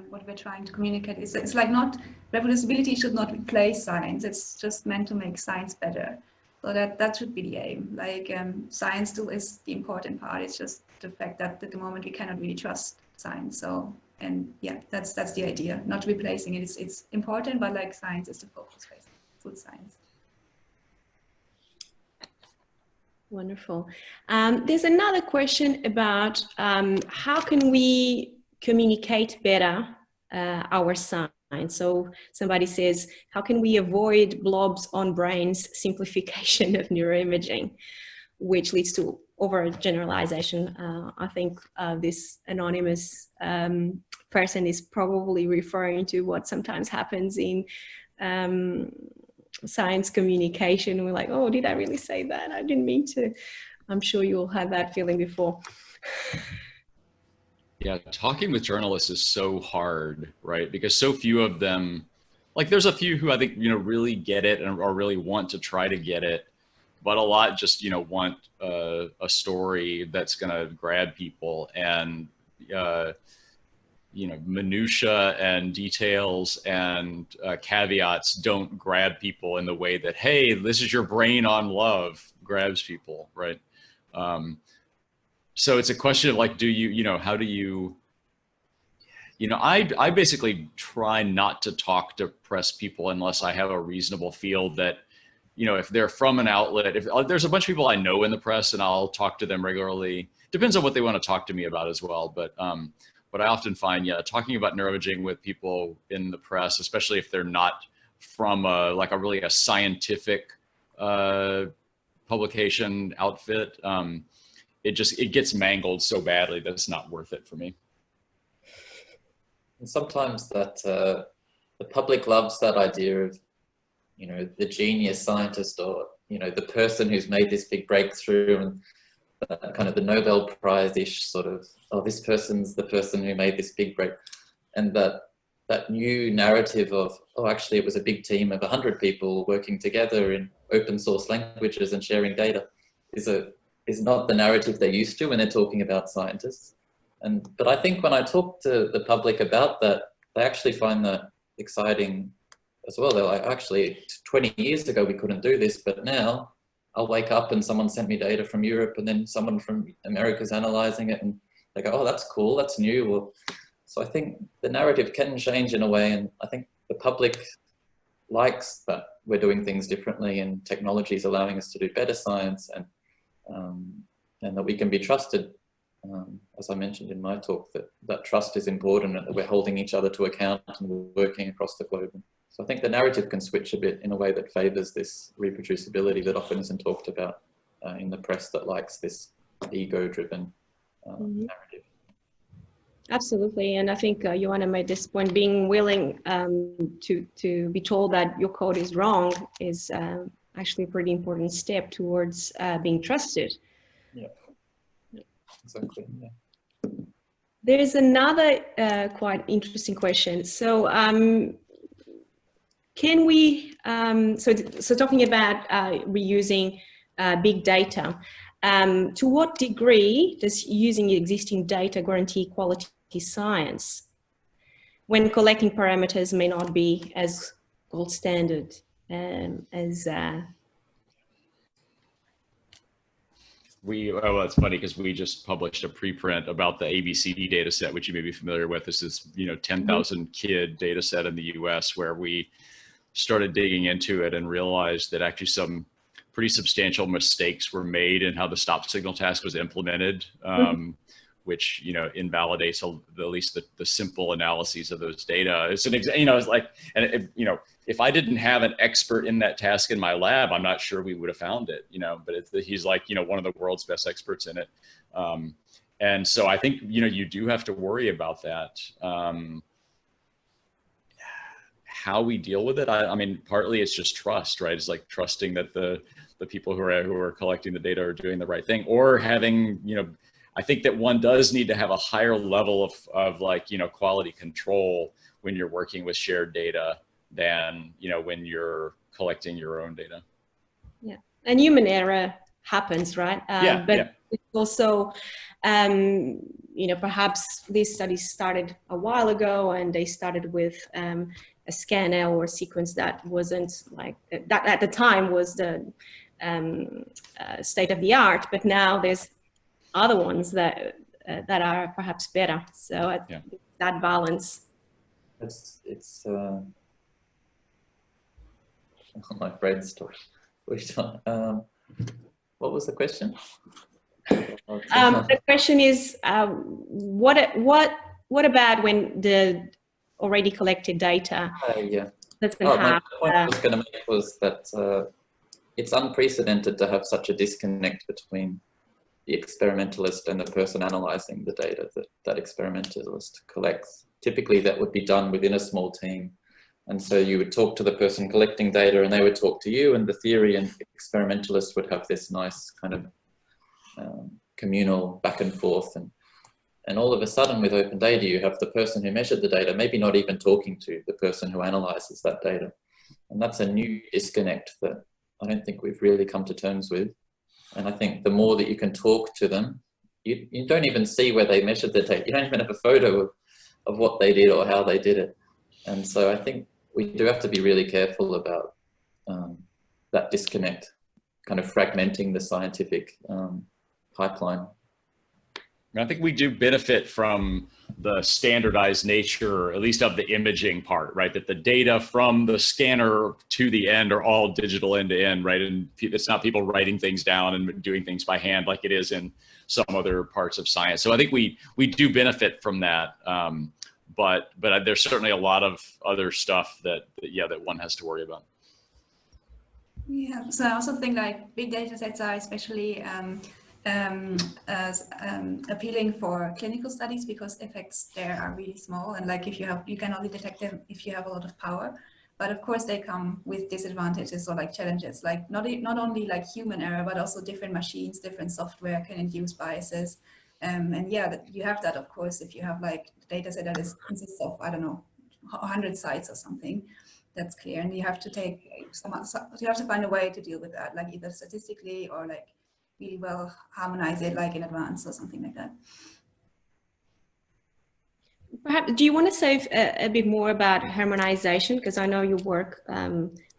what we're trying to communicate is, it's like not, reproducibility should not replace science. It's just meant to make science better. So that should be the aim. Like science still is the important part. It's just the fact that at the moment we cannot really trust science. So And yeah, that's the idea, not replacing it. It's important, but like science is the focus, basically, food science. Wonderful. There's another question about how can we communicate better our science? So somebody says, how can we avoid blobs on brains simplification of neuroimaging, which leads to overgeneralization? I think this anonymous person is probably referring to what sometimes happens in science communication. We're like, oh, did I really say that? I didn't mean to. I'm sure you'll have that feeling before. Yeah, talking with journalists is so hard, right? Because so few of them, like there's a few who I think, really get it or really want to try to get it, but a lot just, want a story that's going to grab people, and, minutia and details and caveats don't grab people in the way that, hey, this is your brain on love grabs people, right? So it's a question of like, do you, how do you, I basically try not to talk to press people unless I have a reasonable feel that, if they're from an outlet, if there's a bunch of people I know in the press and I'll talk to them regularly, depends on what they want to talk to me about as well. But I often find, talking about neuroimaging with people in the press, especially if they're not from a scientific publication outfit, it gets mangled so badly that it's not worth it for me. And sometimes that the public loves that idea of, the genius scientist, or, the person who's made this big breakthrough, and kind of the Nobel Prize-ish sort of, oh, this person's the person who made this big break. And that new narrative of, oh, actually it was a big team of 100 people working together in open source languages and sharing data is not the narrative they're used to when they're talking about scientists. But I think when I talk to the public about that, they actually find that exciting as well. They're like, actually 20 years ago we couldn't do this, but now I'll wake up and someone sent me data from Europe, and then someone from America's analyzing it, and they go, oh, that's cool, that's new. So I think the narrative can change in a way, and I think the public likes that we're doing things differently, and technology is allowing us to do better science, and that we can be trusted. As I mentioned in my talk, that trust is important, and that we're holding each other to account and we're working across the globe. So I think the narrative can switch a bit in a way that favors this reproducibility that often isn't talked about in the press, that likes this ego-driven narrative. Absolutely, and I think Joanna made this point, being willing to be told that your code is wrong is actually a pretty important step towards being trusted. Yeah, exactly. Yeah. There's another quite interesting question. So can we, so talking about reusing big data, to what degree does using existing data guarantee quality science when collecting parameters may not be as gold standard as well, it's funny because we just published a preprint about the ABCD data set, which you may be familiar with. This is, 10,000 kid data set in the US, where we started digging into it and realized that actually some pretty substantial mistakes were made in how the stop signal task was implemented, which, invalidates at least the simple analyses of those data. It's an it's like, and if I didn't have an expert in that task in my lab, I'm not sure we would have found it, but he's like, one of the world's best experts in it. And so I think, you do have to worry about that. How we deal with it, I mean, partly it's just trust, right? It's like trusting that the people who are collecting the data are doing the right thing, or having, I think that one does need to have a higher level of like, quality control when you're working with shared data than, when you're collecting your own data. Yeah, and human error happens, right? But it's also, perhaps these studies started a while ago, and they started with a scan-L or sequence that wasn't like, that at the time was the state of the art, but now there's other ones that are perhaps better. So that balance? It's my brain's still. What was the question? The question is, what about when the already collected data doesn't have? My point I was going to make was that it's unprecedented to have such a disconnect between the experimentalist and the person analyzing the data that experimentalist collects. Typically, that would be done within a small team. And so you would talk to the person collecting data and they would talk to you, and the theory and experimentalist would have this nice kind of communal back and forth. And all of a sudden with open data, you have the person who measured the data, maybe not even talking to the person who analyzes that data. And that's a new disconnect that I don't think we've really come to terms with. And I think the more that you can talk to them, you don't even see where they measured the data. You don't even have a photo of what they did or how they did it. And so I think we do have to be really careful about that disconnect, kind of fragmenting the scientific pipeline. I think we do benefit from the standardized nature, at least of the imaging part, right? That the data from the scanner to the end are all digital end to end, right? And it's not people writing things down and doing things by hand like it is in some other parts of science. So I think we do benefit from that. But there's certainly a lot of other stuff that one has to worry about. Yeah, so I also think like big data sets are especially appealing for clinical studies because effects there are really small, and like you can only detect them if you have a lot of power. But of course they come with disadvantages or like challenges, like not only like human error, but also different machines, different software can induce biases. And yeah, you have that of course if you have like a data set that consists of, I don't know, 100 sites or something. That's clear, and you have to find a way to deal with that, like either statistically or like really well harmonize it like in advance or something like that. Perhaps, do you want to say a bit more about harmonization? Because I know your work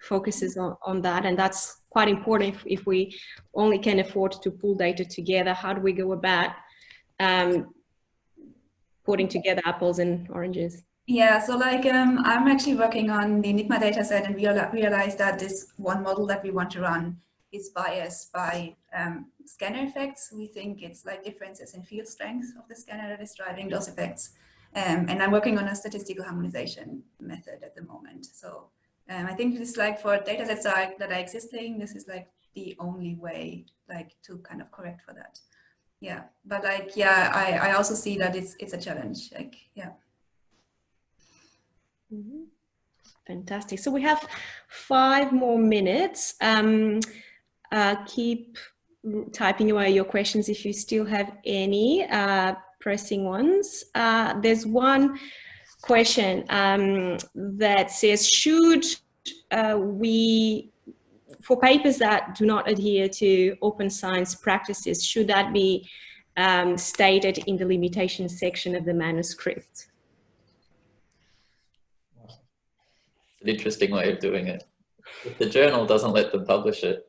focuses on that, and that's quite important if we only can afford to pull data together. How do we go about putting together apples and oranges? Yeah, so like I'm actually working on the Enigma data set, and we realized that this one model that we want to run is biased by scanner effects. We think it's like differences in field strength of the scanner that is driving those effects. And I'm working on a statistical harmonization method at the moment. So I think this, like for data sets that are existing, this is like the only way like to kind of correct for that. Yeah, but like, yeah, I also see that it's a challenge, like, yeah. Mm-hmm. Fantastic. So we have 5 more minutes. Keep typing away your questions if you still have any pressing ones. There's one question that says, should we, for papers that do not adhere to open science practices, should that be stated in the limitations section of the manuscript? An interesting way of doing it. If the journal doesn't let them publish it,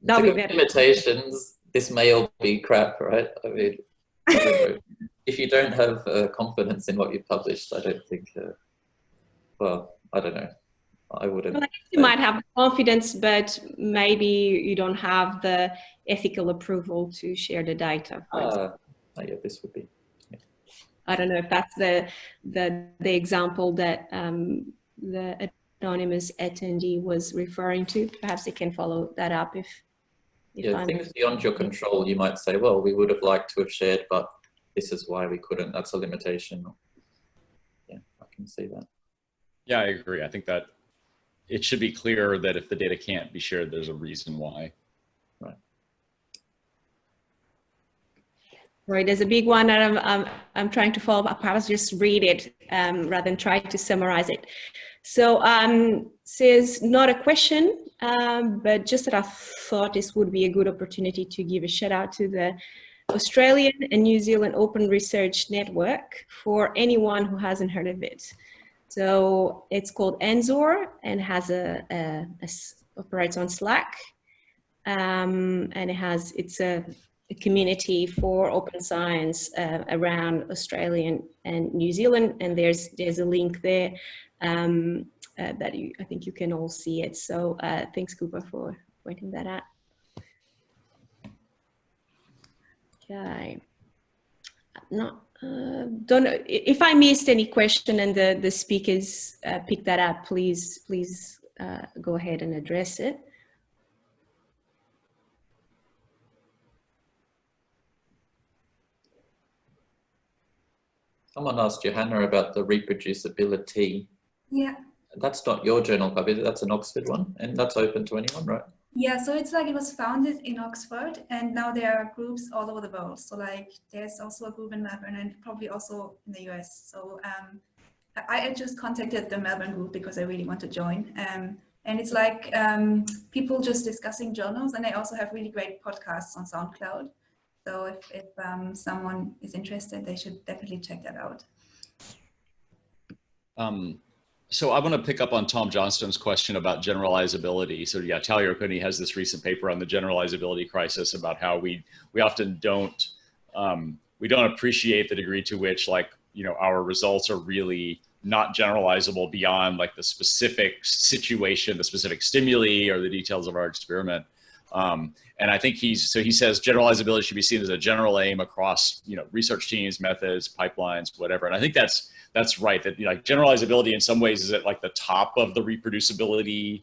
That'll be better. limitations, this may all be crap, right? I mean, I don't know. If you don't have confidence in what you've published, I don't think, well, I don't know. I wouldn't. Well, I guess you might have confidence, but maybe you don't have the ethical approval to share the data. Yeah, this would be. Yeah. I don't know if that's the example that the anonymous attendee was referring to. Perhaps they can follow that up if yeah, things beyond your control, you might say, well, we would have liked to have shared, but this is why we couldn't. That's a limitation. Yeah, I can see that. Yeah, I agree. I think that it should be clear that if the data can't be shared, there's a reason why. Right. Right, there's a big one that I'm trying to follow up. I'll just read it rather than try to summarize it. So says not a question, but just that I thought this would be a good opportunity to give a shout out to the Australian and New Zealand Open Research Network for anyone who hasn't heard of it. So it's called NZOR and has operates on Slack, and it's a community for open science around Australia and New Zealand, and there's a link there that I think you can all see it. So thanks, Cooper, for pointing that out. Okay. Don't know if I missed any question and the speakers pick that up. Please go ahead and address it. Someone asked Johanna about the reproducibility. Yeah. That's not your journal club, is it? That's an Oxford one, and that's open to anyone, right? Yeah, so it's like it was founded in Oxford, and now there are groups all over the world. So like there's also a group in Melbourne and probably also in the US. So I just contacted the Melbourne group because I really want to join. And it's like people just discussing journals, and they also have really great podcasts on SoundCloud. So if someone is interested, they should definitely check that out. So I want to pick up on Tom Johnstone's question about generalizability. So yeah, Talia Okuni has this recent paper on the generalizability crisis about how we often don't appreciate the degree to which, like, you know, our results are really not generalizable beyond like the specific situation, the specific stimuli, or the details of our experiment. And I think he says generalizability should be seen as a general aim across, you know, research teams, methods, pipelines, whatever. And I think that's right, that, you know, like, generalizability in some ways is at like the top of the reproducibility,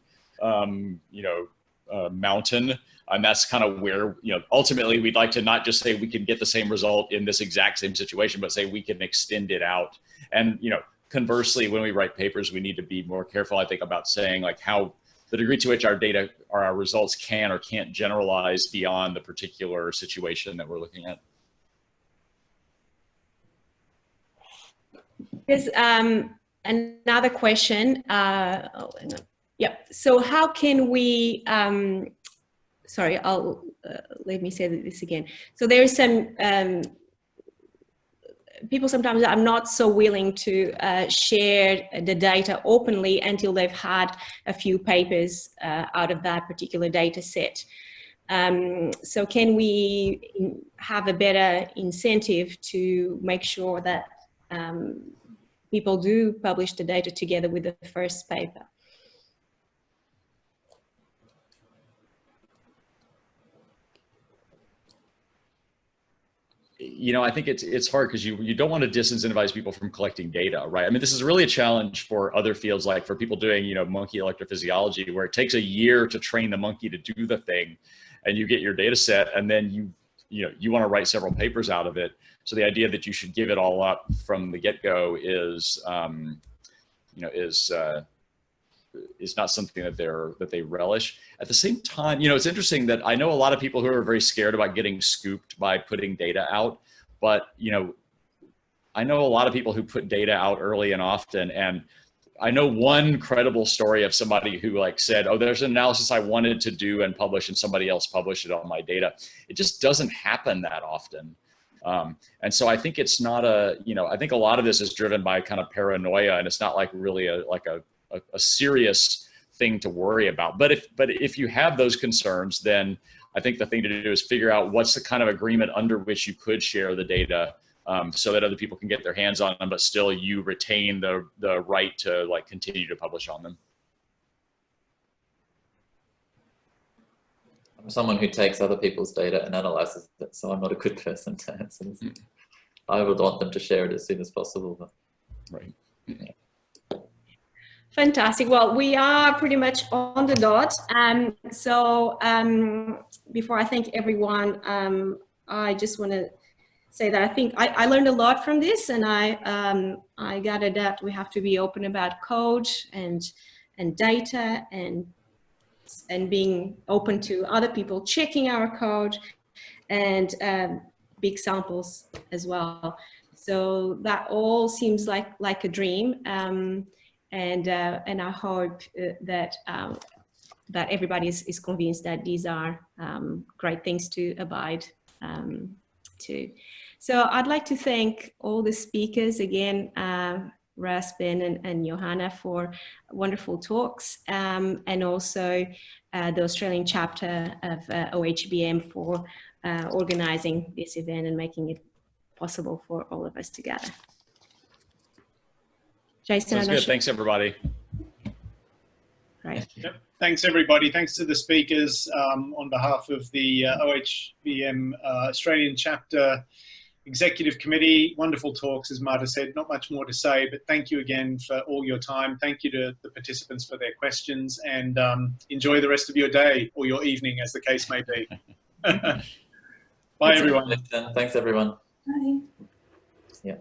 mountain. And that's kind of where, you know, ultimately we'd like to not just say we can get the same result in this exact same situation, but say we can extend it out. And, you know, conversely, when we write papers, we need to be more careful, I think, about saying like how the degree to which our data or our results can or can't generalize beyond the particular situation that we're looking at. There's another question. Oh, hang on. Yeah. So how can we? Sorry, let me say this again. So there's some people sometimes are not so willing to share the data openly until they've had a few papers out of that particular data set. So can we have a better incentive to make sure that people do publish the data together with the first paper? You know, I think it's hard because you don't want to disincentivize people from collecting data, right? I mean, this is really a challenge for other fields, like for people doing, you know, monkey electrophysiology, where it takes a year to train the monkey to do the thing, and you get your data set, and then you want to write several papers out of it. So the idea that you should give it all up from the get-go is not something that they relish. At the same time, you know, it's interesting that I know a lot of people who are very scared about getting scooped by putting data out, but, you know, I know a lot of people who put data out early and often, and I know one credible story of somebody who like said, oh, there's an analysis I wanted to do and publish, and somebody else published it on my data. It just doesn't happen that often. And so I think it's not I think a lot of this is driven by kind of paranoia, and it's not like really a serious thing to worry about. But if you have those concerns, then I think the thing to do is figure out what's the kind of agreement under which you could share the data, so that other people can get their hands on them, but still you retain the right to like continue to publish on them. I'm someone who takes other people's data and analyzes it, so I'm not a good person to answer this. I would want them to share it as soon as possible. But, right. Yeah. Fantastic. Well, we are pretty much on the dot. Before I thank everyone, I just want to say that I think I learned a lot from this, and I gathered that we have to be open about code and data and being open to other people checking our code, and big samples as well. So that all seems like a dream, and I hope that everybody is convinced that these are great things to abide to. So I'd like to thank all the speakers again Russ, Ben, and Johanna for wonderful talks, and also the Australian chapter of OHBM for organizing this event and making it possible for all of us to gather. Jason, Sounds good. Thanks, everybody. Great. Yep. Thanks, everybody. Thanks to the speakers on behalf of the OHBM Australian Chapter Executive Committee. Wonderful talks, as Marta said. Not much more to say, but thank you again for all your time. Thank you to the participants for their questions, and enjoy the rest of your day or your evening, as the case may be. Bye, everyone. Thanks, everyone. Bye. Yeah.